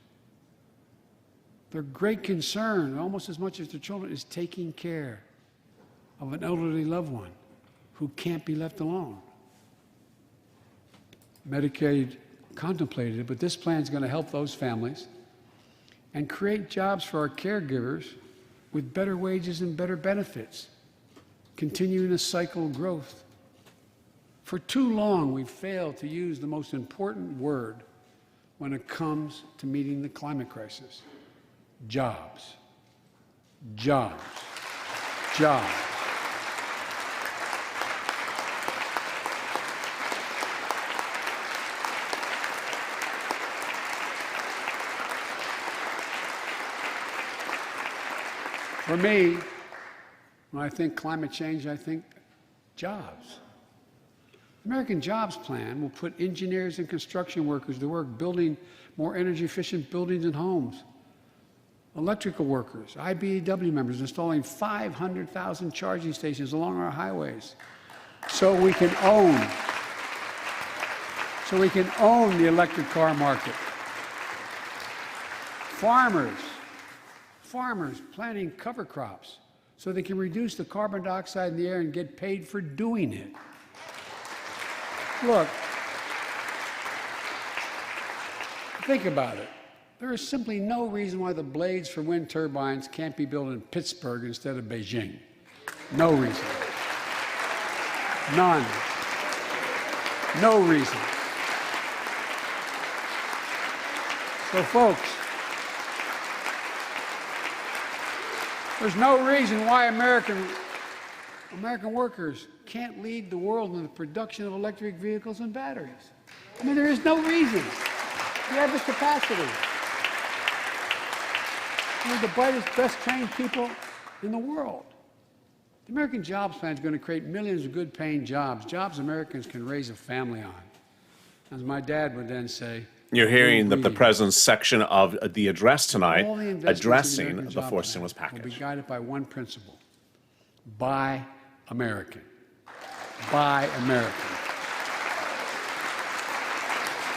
Their great concern, almost as much as their children, is taking care of an elderly loved one who can't be left alone. Medicaid contemplated it, but this plan is going to help those families and create jobs for our caregivers with better wages and better benefits, continuing a cycle of growth. For too long, we've failed to use the most important word when it comes to meeting the climate crisis: jobs. Jobs. Jobs. For me, when I think climate change, I think jobs. The American Jobs Plan will put engineers and construction workers to work building more energy-efficient buildings and homes. Electrical workers, IBEW members installing 500,000 charging stations along our highways so we can own the electric car market. Farmers planting cover crops so they can reduce the carbon dioxide in the air and get paid for doing it. Look, think about it. There is simply no reason why the blades for wind turbines can't be built in Pittsburgh instead of Beijing. No reason. None. No reason. So, folks, there's no reason why American workers can't lead the world in the production of electric vehicles and batteries. I mean, there is no reason. We have the capacity. We're the brightest, best trained people in the world. The American Jobs Plan is going to create millions of good-paying jobs, jobs Americans can raise a family on. As my dad would then say, you're hearing the president's section of the address tonight all the addressing investments in the American fourth Jobs stimulus Plan will be package. guided by one principle: buy American. Buy American.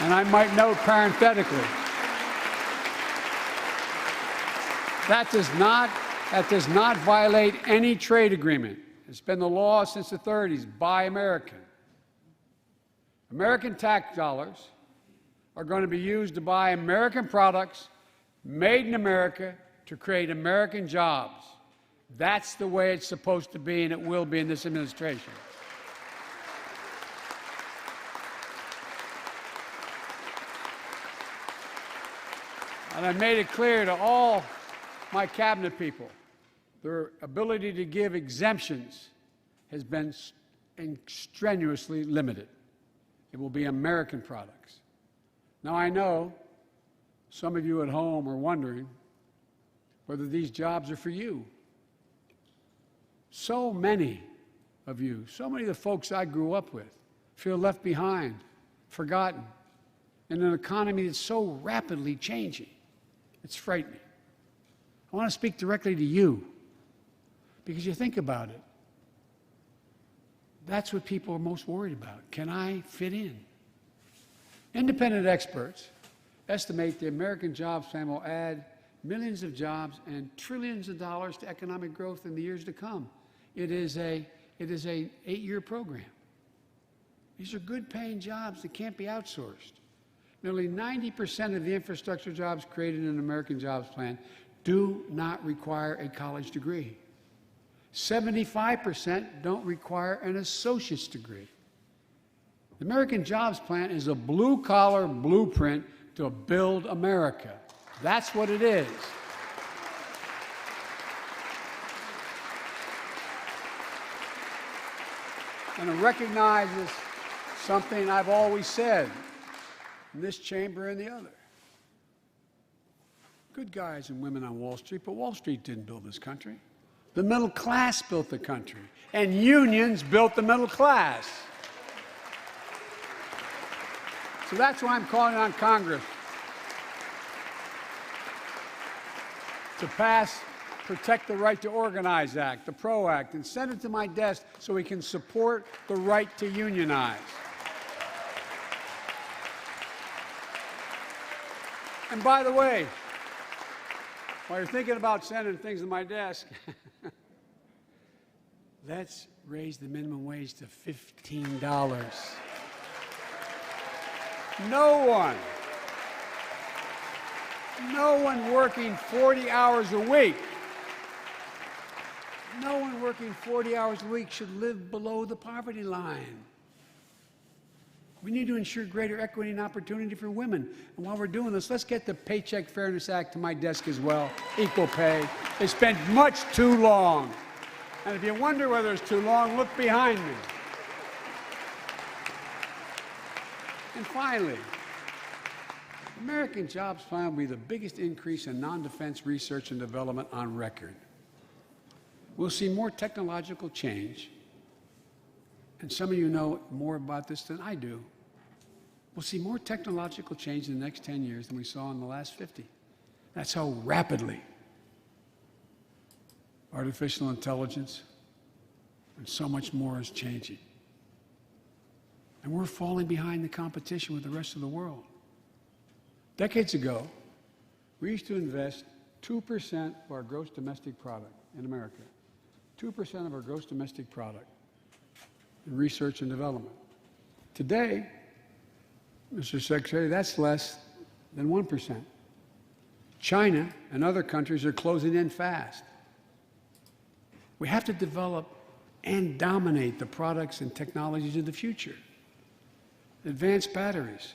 And I might note parenthetically, that does not violate any trade agreement. It's been the law since the 30s. Buy American. American tax dollars are going to be used to buy American products made in America to create American jobs. That's the way it's supposed to be, and it will be in this administration. And I made it clear to all my cabinet people, their ability to give exemptions has been strenuously limited. It will be American products. Now, I know some of you at home are wondering whether these jobs are for you. So many of you, so many of the folks I grew up with, feel left behind, forgotten, in an economy that's so rapidly changing. It's frightening. I want to speak directly to you, because you think about it. That's what people are most worried about. Can I fit in? Independent experts estimate the American Jobs Plan will add millions of jobs and trillions of dollars to economic growth in the years to come. It is an 8-year program. These are good-paying jobs that can't be outsourced. Nearly 90% of the infrastructure jobs created in the American Jobs Plan do not require a college degree. 75% don't require an associate's degree. The American Jobs Plan is a blue-collar blueprint to build America. That's what it is. And it recognizes something I've always said in this chamber and the other. Good guys and women on Wall Street, but Wall Street didn't build this country. The middle class built the country, and unions built the middle class. So that's why I'm calling on Congress to pass Protect the Right to Organize Act, the PRO Act, and send it to my desk so we can support the right to unionize. And by the way, while you're thinking about sending things to my desk, let's raise the minimum wage to $15. No one working 40 hours a week. No one working 40 hours a week should live below the poverty line. We need to ensure greater equity and opportunity for women. And while we're doing this, let's get the Paycheck Fairness Act to my desk as well. Equal pay. It's been much too long. And if you wonder whether it's too long, look behind me. And finally, American Jobs Plan will be the biggest increase in non-defense research and development on record. We'll see more technological change, and some of you know more about this than I do. We'll see more technological change in the next 10 years than we saw in the last 50. That's how rapidly artificial intelligence and so much more is changing. And we're falling behind the competition with the rest of the world. Decades ago, we used to invest 2% of our gross domestic product in America, 2% of our gross domestic product in research and development. Today, Mr. Secretary, that's less than 1%. China and other countries are closing in fast. We have to develop and dominate the products and technologies of the future. Advanced batteries,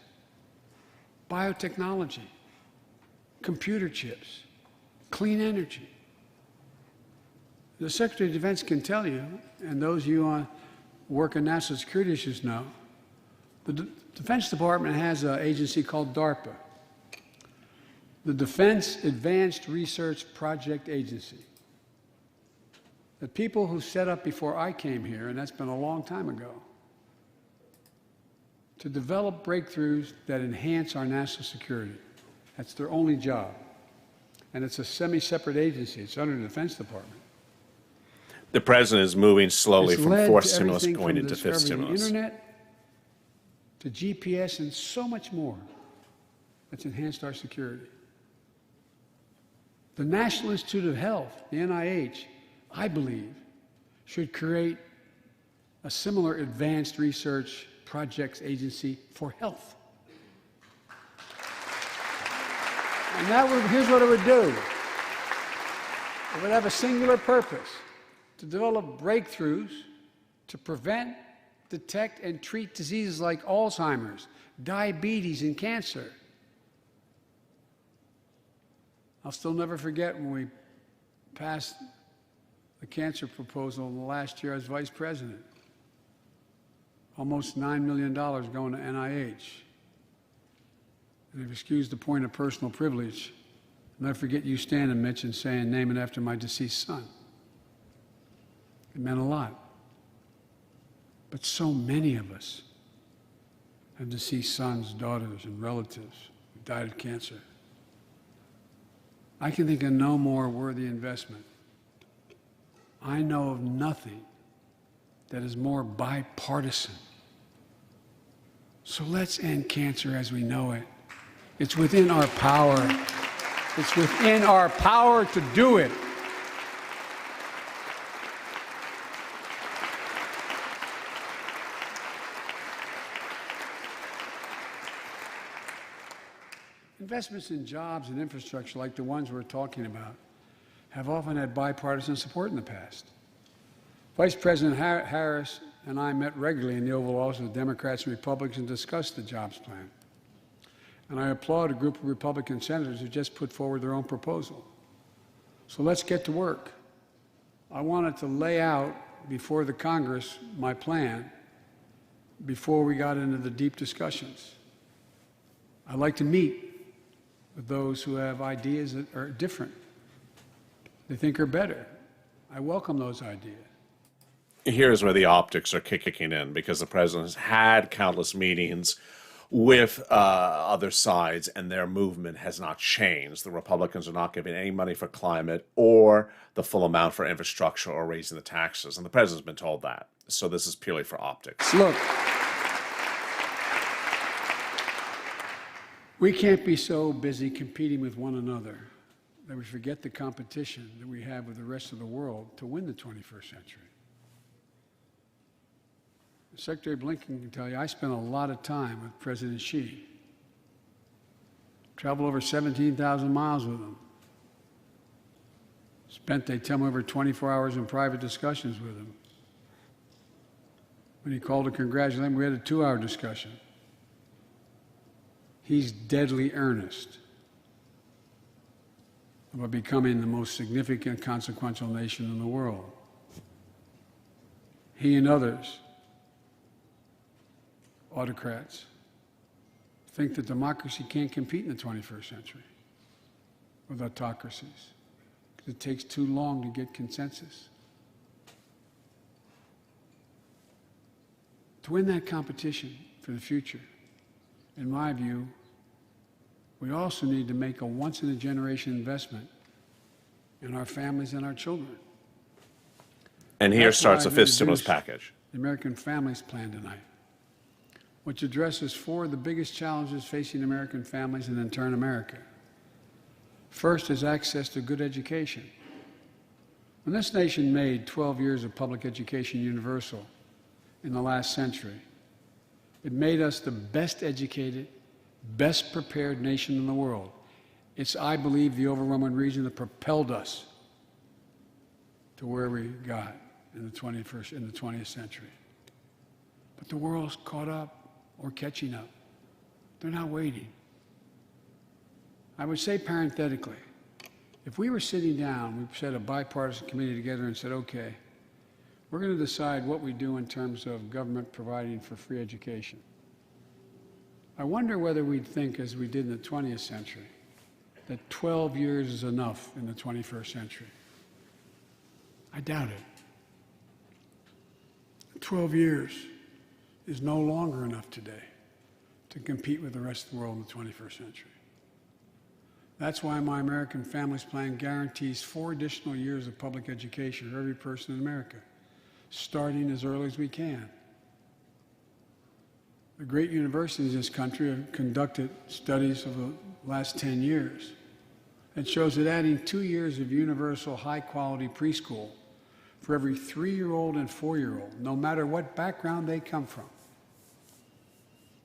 biotechnology, computer chips, clean energy. The Secretary of Defense can tell you, and those of you who work in national security issues know, the Defense Department has an agency called DARPA, the Defense Advanced Research Project Agency. The people who set up before I came here, and that's been a long time ago, to develop breakthroughs that enhance our national security. That's their only job. And it's a semi-separate agency. It's under the Defense Department. The president is moving slowly It's from led fourth to stimulus everything going from into the fifth discovery of the stimulus. internet to GPS and so much more that's enhanced our security. The National Institute of Health, the NIH, I believe, should create a similar advanced research projects agency for health. And here's what it would do. It would have a singular purpose: to develop breakthroughs to prevent, detect, and treat diseases like Alzheimer's, diabetes, and cancer. I'll still never forget when we passed the cancer proposal in the last year as vice president. Almost $9 million going to NIH. And if you excuse the point of personal privilege, I'll never forget you standing, Mitch, and saying, "Name it after my deceased son." It meant a lot. But so many of us have deceased sons, daughters, and relatives who died of cancer. I can think of no more worthy investment. I know of nothing that is more bipartisan. So let's end cancer as we know it. It's within our power. It's within our power to do it. Investments in jobs and infrastructure like the ones we're talking about have often had bipartisan support in the past. Vice President Harris and I met regularly in the Oval Office with Democrats and Republicans and discussed the jobs plan. And I applaud a group of Republican senators who just put forward their own proposal. So let's get to work. I wanted to lay out before the Congress my plan before we got into the deep discussions. I'd like to meet with those who have ideas that are different, they think are better. I welcome those ideas. Here's where the optics are kicking in, because the president has had countless meetings with other sides, and their movement has not changed. The Republicans are not giving any money for climate or the full amount for infrastructure or raising the taxes, and the president's been told that. So this is purely for optics. Look, we can't be so busy competing with one another that we forget the competition that we have with the rest of the world to win the 21st century. Secretary Blinken can tell you I spent a lot of time with President Xi. Traveled over 17,000 miles with him. Spent, they tell me, over 24 hours in private discussions with him. When he called to congratulate him, we had a 2-hour discussion. He's deadly earnest about becoming the most significant, consequential nation in the world. He and others, autocrats, think that democracy can't compete in the 21st century with autocracies because it takes too long to get consensus. To win that competition for the future, in my view, we also need to make a once-in-a-generation investment in our families and our children. And here That's starts why the I've fifth stimulus introduced package. The American Families Plan tonight, which addresses 4 of the biggest challenges facing American families and in turn America. First is access to good education. When this nation made 12 years of public education universal in the last century, it made us the best educated, best prepared nation in the world. It's, I believe, the overwhelming reason that propelled us to where we got in the 20th century. But the world's caught up or catching up. They're not waiting. I would say parenthetically, if we were sitting down, we set a bipartisan committee together and said, okay, we're going to decide what we do in terms of government providing for free education. I wonder whether we'd think, as we did in the 20th century, that 12 years is enough in the 21st century. I doubt it. 12 years is no longer enough today to compete with the rest of the world in the 21st century. That's why my American Families Plan guarantees 4 additional years of public education for every person in America, starting as early as we can. The great universities in this country have conducted studies of the last 10 years that shows that adding 2 years of universal high-quality preschool for every 3-year-old and 4-year-old, no matter what background they come from,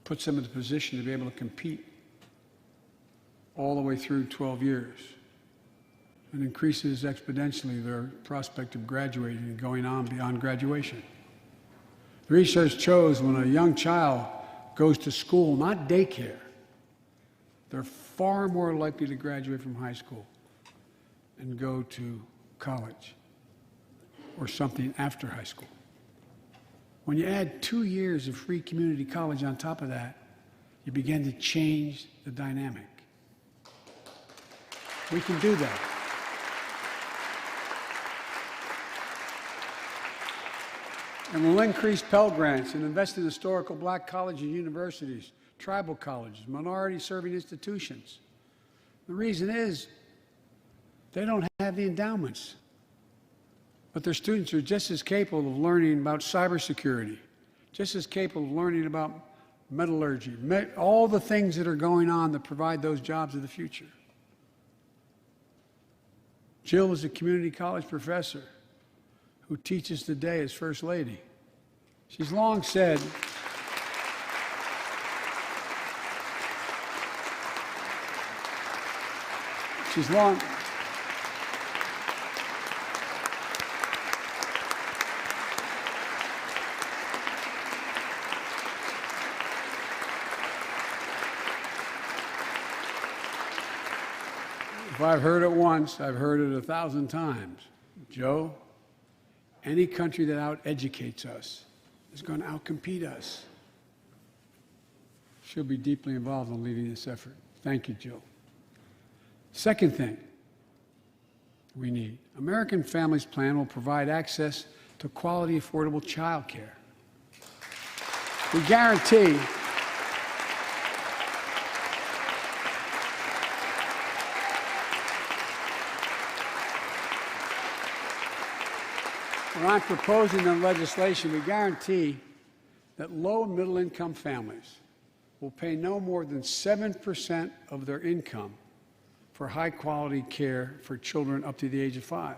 puts them in a position to be able to compete all the way through 12 years and increases exponentially their prospect of graduating and going on beyond graduation. The research shows when a young child goes to school, not daycare, they're far more likely to graduate from high school and go to college or something after high school. When you add 2 years of free community college on top of that, you begin to change the dynamic. We can do that. And we'll increase Pell Grants and invest in historical black colleges and universities, tribal colleges, minority-serving institutions. The reason is they don't have the endowments. But their students are just as capable of learning about cybersecurity, just as capable of learning about metallurgy, all the things that are going on that provide those jobs of the future. Jill is a community college professor who teaches today as First Lady. She's long said, if I've heard it once, I've heard it 1,000 times. Joe, any country that out-educates us is going to out-compete us. She'll be deeply involved in leading this effort. Thank you, Jill. Second thing we need, American Families Plan will provide access to quality, affordable child care. We guarantee what I'm proposing in legislation, we guarantee that low and middle income families will pay no more than 7% of their income for high quality care for children up to the age of 5.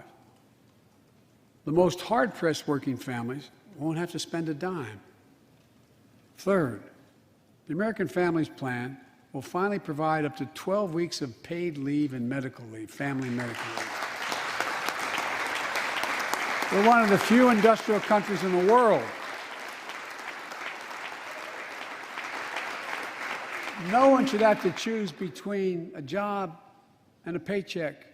The most hard-pressed working families won't have to spend a dime. Third, the American Families Plan will finally provide up to 12 weeks of paid leave and medical leave, family medical leave. We're one of the few industrial countries in the world. No one should have to choose between a job and a paycheck,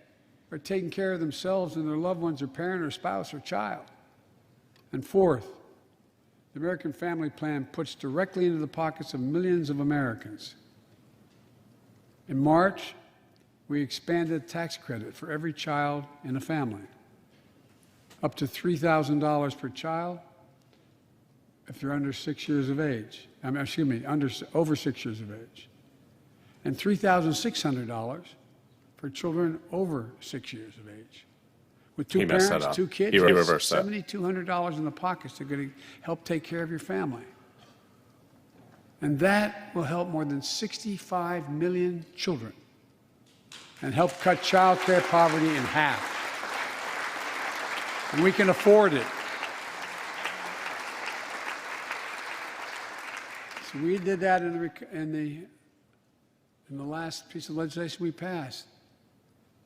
or taking care of themselves and their loved ones, or parent or spouse or child. And fourth, the American Family Plan puts directly into the pockets of millions of Americans. In March, we expanded tax credit for every child in a family, up to $3,000 per child if they're under 6 years of age. Over 6 years of age, and $3,600 for children over 6 years of age. With two parents, two kids, he reversed that. $7,200 in the pockets that are going to help take care of your family. And that will help more than 65 million children and help cut child care poverty in half. And we can afford it. So we did that in the last piece of legislation we passed.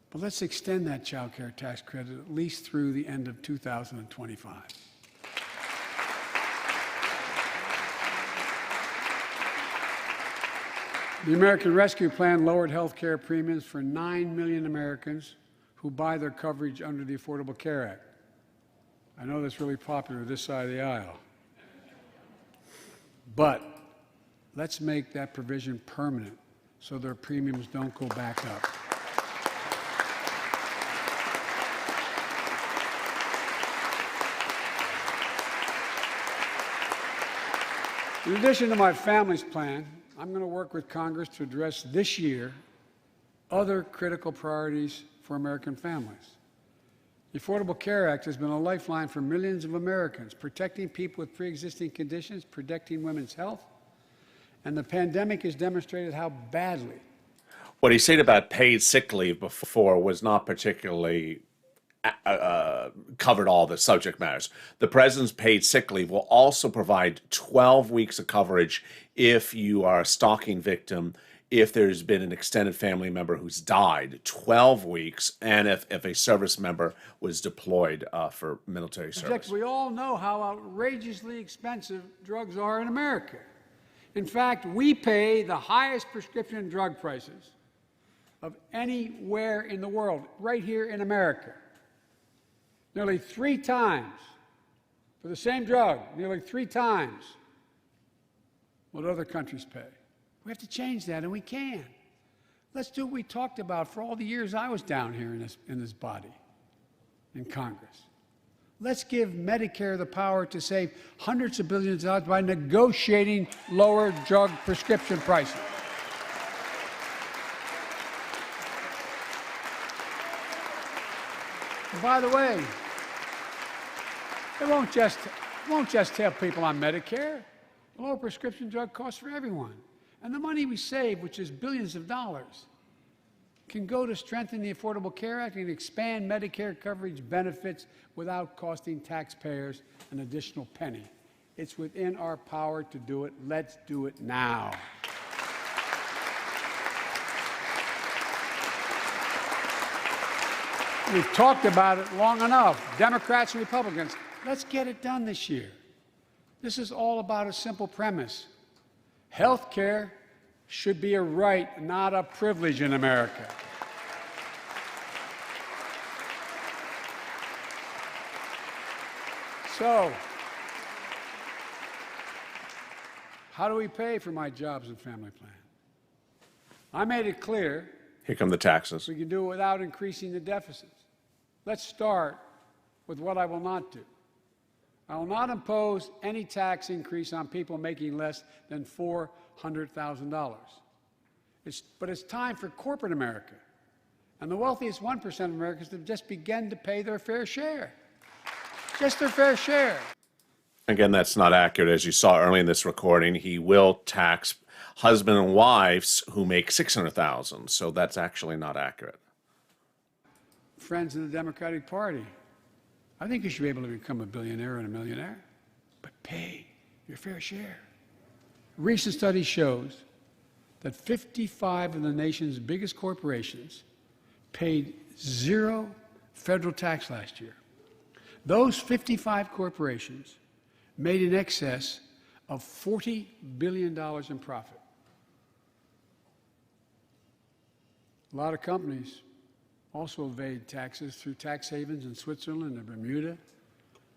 But let's extend that child care tax credit at least through the end of 2025. The American Rescue Plan lowered health care premiums for 9 million Americans who buy their coverage under the Affordable Care Act. I know that's really popular this side of the aisle. But let's make that provision permanent so their premiums don't go back up. In addition to my family's plan, I'm going to work with Congress to address this year other critical priorities for American families. The Affordable Care Act has been a lifeline for millions of Americans, protecting people with pre-existing conditions, protecting women's health, and the pandemic has demonstrated how badly. What he said about paid sick leave before was not particularly covered all the subject matters. The president's paid sick leave will also provide 12 weeks of coverage if you are a stalking victim, if there's been an extended family member who's died, 12 weeks, and if a service member was deployed for military service. We all know how outrageously expensive drugs are in America. In fact, we pay the highest prescription drug prices of anywhere in the world, right here in America. Nearly 3 times, for the same drug, nearly 3 times what other countries pay. We have to change that, and we can. Let's do what we talked about for all the years I was down here in this body, in Congress. Let's give Medicare the power to save hundreds of billions of dollars by negotiating lower drug prescription prices. And by the way, it won't just help people on Medicare. Lower prescription drug costs for everyone. And the money we save, which is billions of dollars, can go to strengthen the Affordable Care Act and expand Medicare coverage benefits without costing taxpayers an additional penny. It's within our power to do it. Let's do it now. We've talked about it long enough, Democrats and Republicans. Let's get it done this year. This is all about a simple premise. Health care should be a right, not a privilege in America. So, how do we pay for my jobs and family plan? I made it clear. Here come the taxes. We can do it without increasing the deficits. Let's start with what I will not do. I will not impose any tax increase on people making less than $400,000. But it's time for corporate America and the wealthiest 1% of Americans to just begin to pay their fair share. Just their fair share. Again, that's not accurate. As you saw early in this recording, he will tax husband and wives who make $600,000. So that's actually not accurate. Friends in the Democratic Party, I think you should be able to become a billionaire and a millionaire, but pay your fair share. A recent study shows that 55 of the nation's biggest corporations paid zero federal tax last year. Those 55 corporations made in excess of $40 billion in profit. A lot of companies also evade taxes through tax havens in Switzerland and Bermuda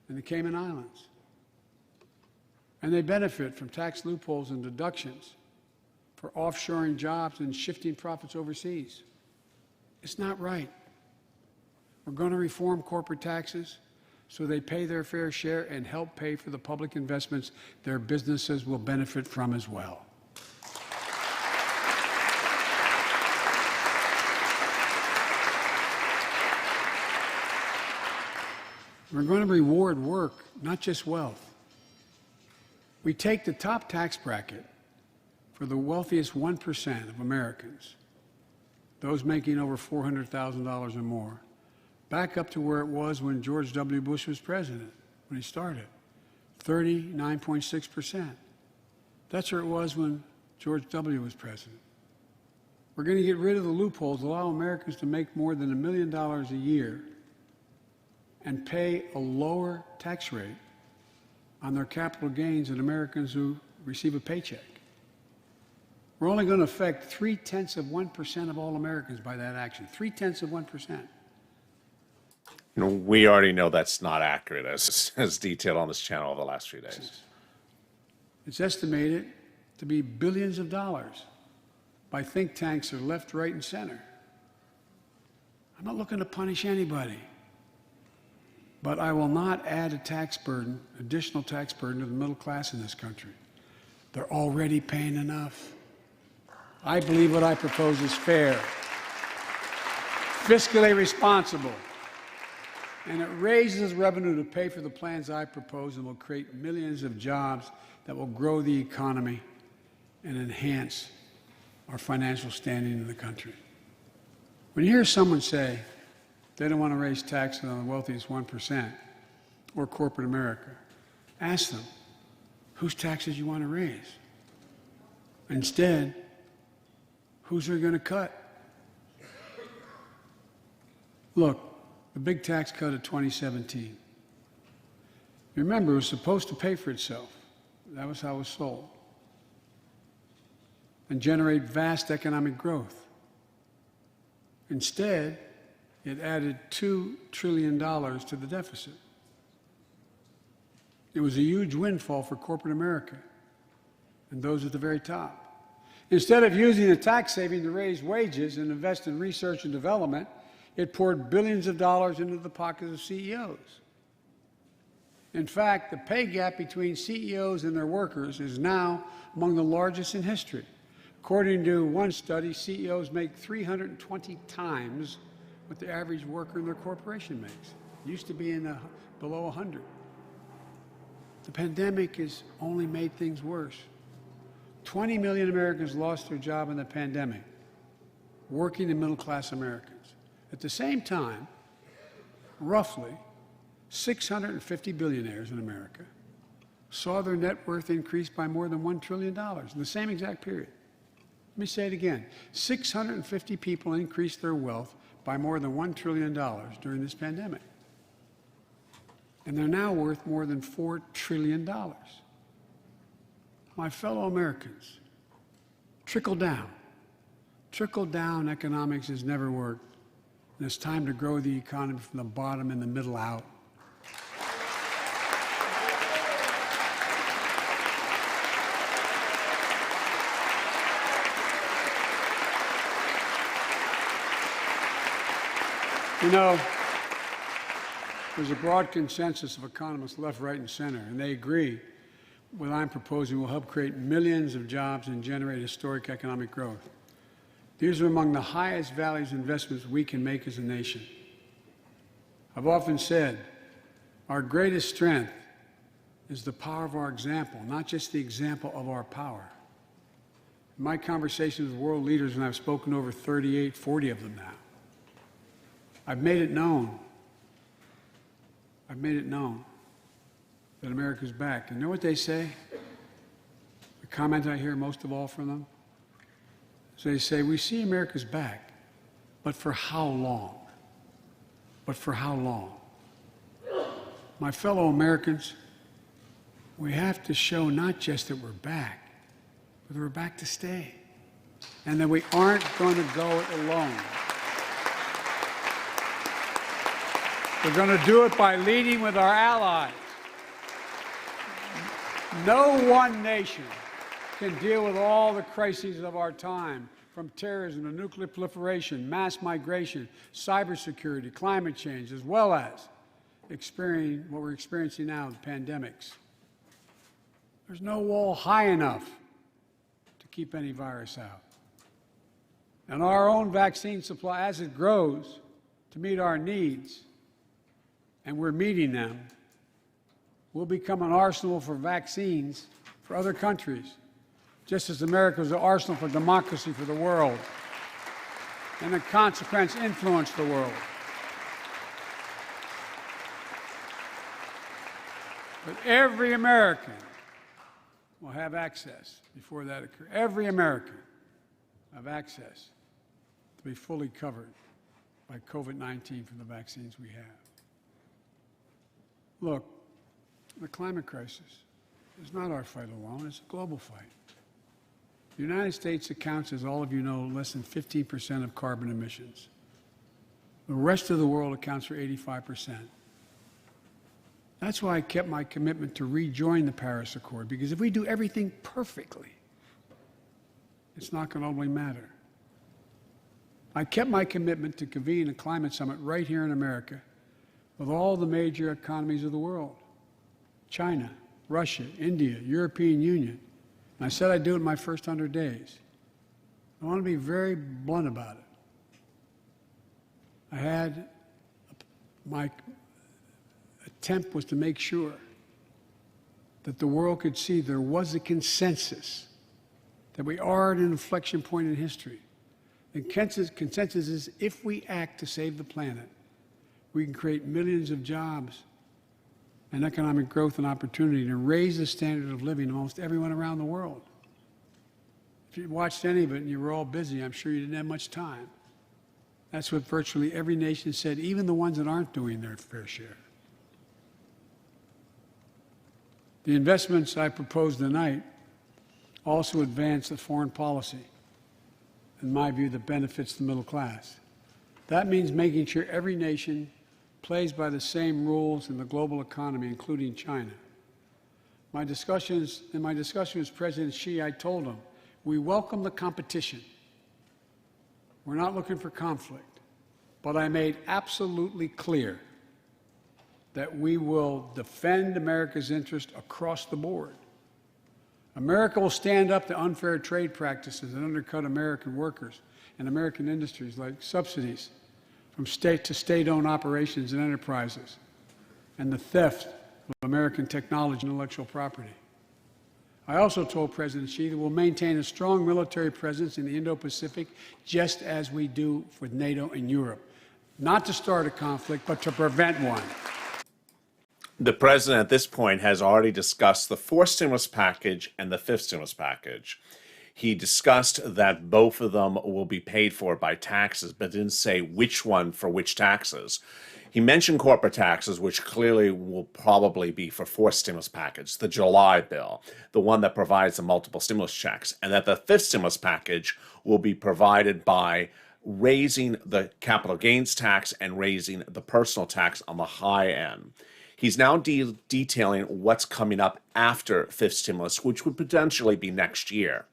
and the Cayman Islands. And they benefit from tax loopholes and deductions for offshoring jobs and shifting profits overseas. It's not right. We're going to reform corporate taxes so they pay their fair share and help pay for the public investments their businesses will benefit from as well. We're going to reward work, not just wealth. We take the top tax bracket for the wealthiest 1% of Americans, those making over $400,000 or more, back up to where it was when George W. Bush was president, when he started, 39.6%. That's where it was when George W. was president. We're going to get rid of the loopholes, allow Americans to make more than $1 million a year and pay a lower tax rate on their capital gains than Americans who receive a paycheck. We're only going to affect 0.3% of all Americans by that action. 0.3%. We already know that's not accurate, as detailed on this channel over the last few days. It's estimated to be billions of dollars by think tanks that are left, right, and center. I'm not looking to punish anybody, but I will not add a tax burden, additional tax burden to the middle class in this country. They're already paying enough. I believe what I propose is fair, fiscally responsible, and it raises revenue to pay for the plans I propose and will create millions of jobs that will grow the economy and enhance our financial standing in the country. When you hear someone say they don't want to raise taxes on the wealthiest 1% or corporate America, ask them whose taxes you want to raise. Instead, who's they're going to cut? Look, the big tax cut of 2017. Remember, it was supposed to pay for itself. That was how it was sold. And generate vast economic growth. Instead, it added $2 trillion to the deficit. It was a huge windfall for corporate America and those at the very top. Instead of using the tax saving to raise wages and invest in research and development, it poured billions of dollars into the pockets of CEOs. In fact, the pay gap between CEOs and their workers is now among the largest in history. According to one study, CEOs make 320 times what the average worker in their corporation makes. It used to be below 100. The pandemic has only made things worse. 20 million Americans lost their job in the pandemic, working and middle-class Americans. At the same time, roughly 650 billionaires in America saw their net worth increase by more than $1 trillion in the same exact period. Let me say it again. 650 people increased their wealth by more than $1 trillion during this pandemic. And they're now worth more than $4 trillion. My fellow Americans, trickle down. Trickle down economics has never worked. And it's time to grow the economy from the bottom and the middle out. You know, there's a broad consensus of economists left, right, and center, and they agree what I'm proposing will help create millions of jobs and generate historic economic growth. These are among the highest values investments we can make as a nation. I've often said our greatest strength is the power of our example, not just the example of our power. In my conversations with world leaders, and I've spoken to over 38, 40 of them now, I've made it known that America's back. And you know what they say? The comment I hear most of all from them? So they say, we see America's back, but for how long? But for how long? My fellow Americans, we have to show not just that we're back, but that we're back to stay, and that we aren't going to go it alone. We're going to do it by leading with our allies. No one nation can deal with all the crises of our time, from terrorism to nuclear proliferation, mass migration, cybersecurity, climate change, as well as what we're experiencing now, the pandemics. There's no wall high enough to keep any virus out. And our own vaccine supply, as it grows to meet our needs, and we're meeting them, will become an arsenal for vaccines for other countries, just as America was an arsenal for democracy for the world, and in consequence influence the world. But every American will have access before that occurs. Every American will have access to be fully covered by COVID-19 from the vaccines we have. Look, the climate crisis is not our fight alone, it's a global fight. The United States accounts, as all of you know, less than 15% of carbon emissions. The rest of the world accounts for 85%. That's why I kept my commitment to rejoin the Paris Accord, because if we do everything perfectly, it's not going to only matter. I kept my commitment to convene a climate summit right here in America with all the major economies of the world: China, Russia, India, European Union. And I said I'd do it in my first 100 days. I want to be very blunt about it. My attempt was to make sure that the world could see there was a consensus, that we are at an inflection point in history. The consensus is if we act to save the planet, we can create millions of jobs and economic growth and opportunity to raise the standard of living of almost everyone around the world. If you watched any of it and you were all busy, I'm sure you didn't have much time. That's what virtually every nation said, even the ones that aren't doing their fair share. The investments I propose tonight also advance the foreign policy, in my view, that benefits the middle class. That means making sure every nation plays by the same rules in the global economy, including China. In my discussion with President Xi, I told him, we welcome the competition. We're not looking for conflict. But I made absolutely clear that we will defend America's interest across the board. America will stand up to unfair trade practices that undercut American workers and American industries, like subsidies from state to state-owned operations and enterprises, and the theft of American technology and intellectual property. I also told President Xi that we'll maintain a strong military presence in the Indo-Pacific, just as we do with NATO and Europe, not to start a conflict, but to prevent one. The president at this point has already discussed the fourth stimulus package and the fifth stimulus package. He discussed that both of them will be paid for by taxes, but didn't say which one for which taxes. He mentioned corporate taxes, which clearly will probably be for fourth stimulus package, the July bill, the one that provides the multiple stimulus checks, and that the fifth stimulus package will be provided by raising the capital gains tax and raising the personal tax on the high end. He's now detailing what's coming up after fifth stimulus, which would potentially be next year.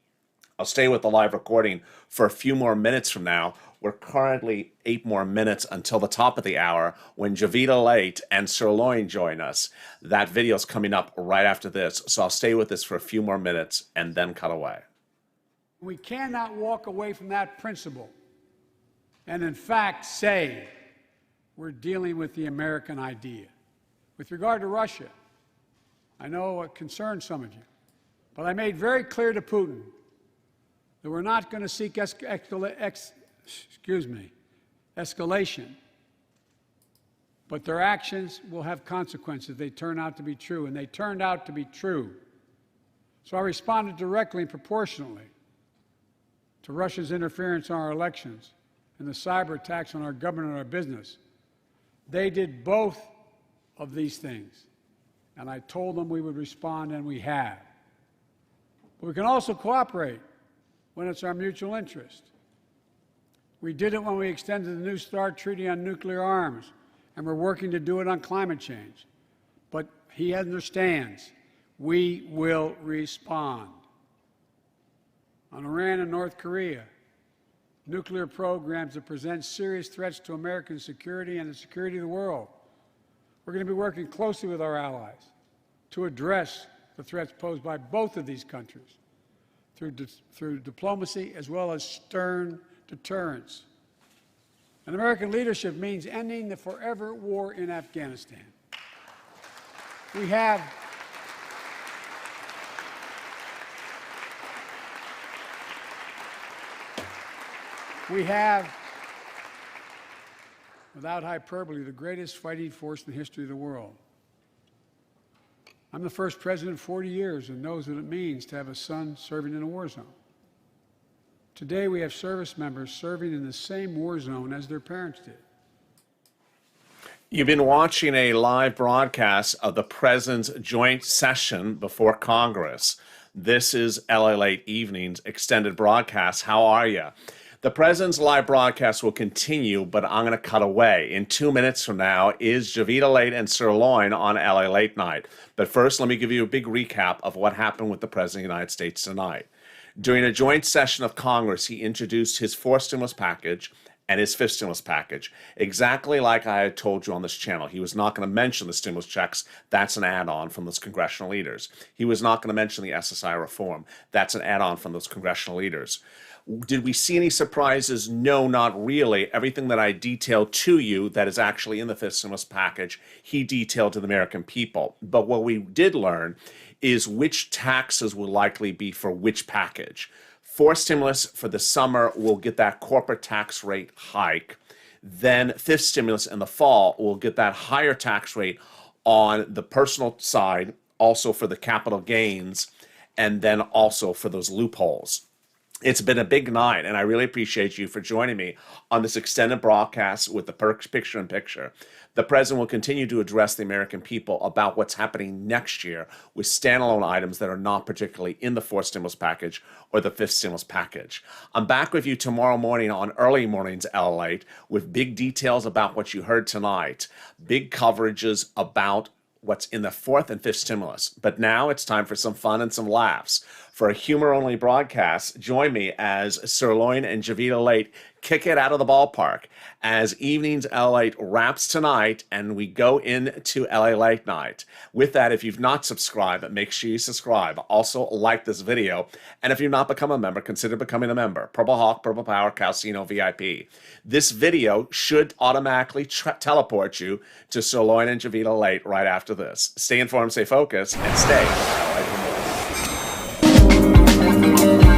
I'll stay with the live recording for a few more minutes from now. We're currently 8 more minutes until the top of the hour when Javita LALATE and Sirloin join us. That video's coming up right after this, so I'll stay with this for a few more minutes and then cut away. We cannot walk away from that principle and, in fact, say we're dealing with the American idea. With regard to Russia, I know it concerns some of you, but I made very clear to Putin that we're not going to seek escalation, but their actions will have consequences. They turn out to be true, and they turned out to be true. So I responded directly and proportionally to to Russia's interference in our elections and the cyber attacks on our government and our business. They did both of these things, and I told them we would respond, and we have. But we can also cooperate when it's our mutual interest. We did it when we extended the New START Treaty on nuclear arms, and we're working to do it on climate change. But he understands we will respond. On Iran and North Korea, nuclear programs that present serious threats to American security and the security of the world. We're going to be working closely with our allies to address the threats posed by both of these countries through diplomacy as well as stern deterrence. And American leadership means ending the forever war in Afghanistan. We have without hyperbole, the greatest fighting force in the history of the world. I'm the first president in 40 years and knows what it means to have a son serving in a war zone. Today, we have service members serving in the same war zone as their parents did. You've been watching a live broadcast of the President's joint session before Congress. This is LALATE Evenings extended broadcast. How are you? The President's live broadcast will continue, but I'm going to cut away. In 2 minutes from now is Javita Late and Sirloin on LALATE Night. But first, let me give you a big recap of what happened with the President of the United States tonight. During a joint session of Congress, he introduced his fourth stimulus package and his fifth stimulus package, exactly like I had told you on this channel. He was not going to mention the stimulus checks. That's an add-on from those congressional leaders. He was not going to mention the SSI reform. That's an add-on from those congressional leaders. Did we see any surprises? No, not really. Everything that I detailed to you that is actually in the fifth stimulus package, he detailed to the American people. But what we did learn is which taxes will likely be for which package. Fourth stimulus for the summer will get that corporate tax rate hike. Then fifth stimulus in the fall will get that higher tax rate on the personal side, also for the capital gains, and then also for those loopholes. It's been a big night, and I really appreciate you for joining me on this extended broadcast with the picture-in-picture. The President will continue to address the American people about what's happening next year with standalone items that are not particularly in the fourth stimulus package or the fifth stimulus package. I'm back with you tomorrow morning on Early Mornings LALATE with big details about what you heard tonight, big coverages about what's in the fourth and fifth stimulus. But now it's time for some fun and some laughs. For a humor-only broadcast, join me as Sirloin and Javita Late kick it out of the ballpark as Evenings LALATE wraps tonight and we go into LALATE Night. With that, if you've not subscribed, make sure you subscribe. Also, like this video. And if you've not become a member, consider becoming a member. Purple Hawk, Purple Power, Calcino VIP. This video should automatically teleport you to Sirloin and Javita Late right after this. Stay informed, stay focused, and stay LALATE for more.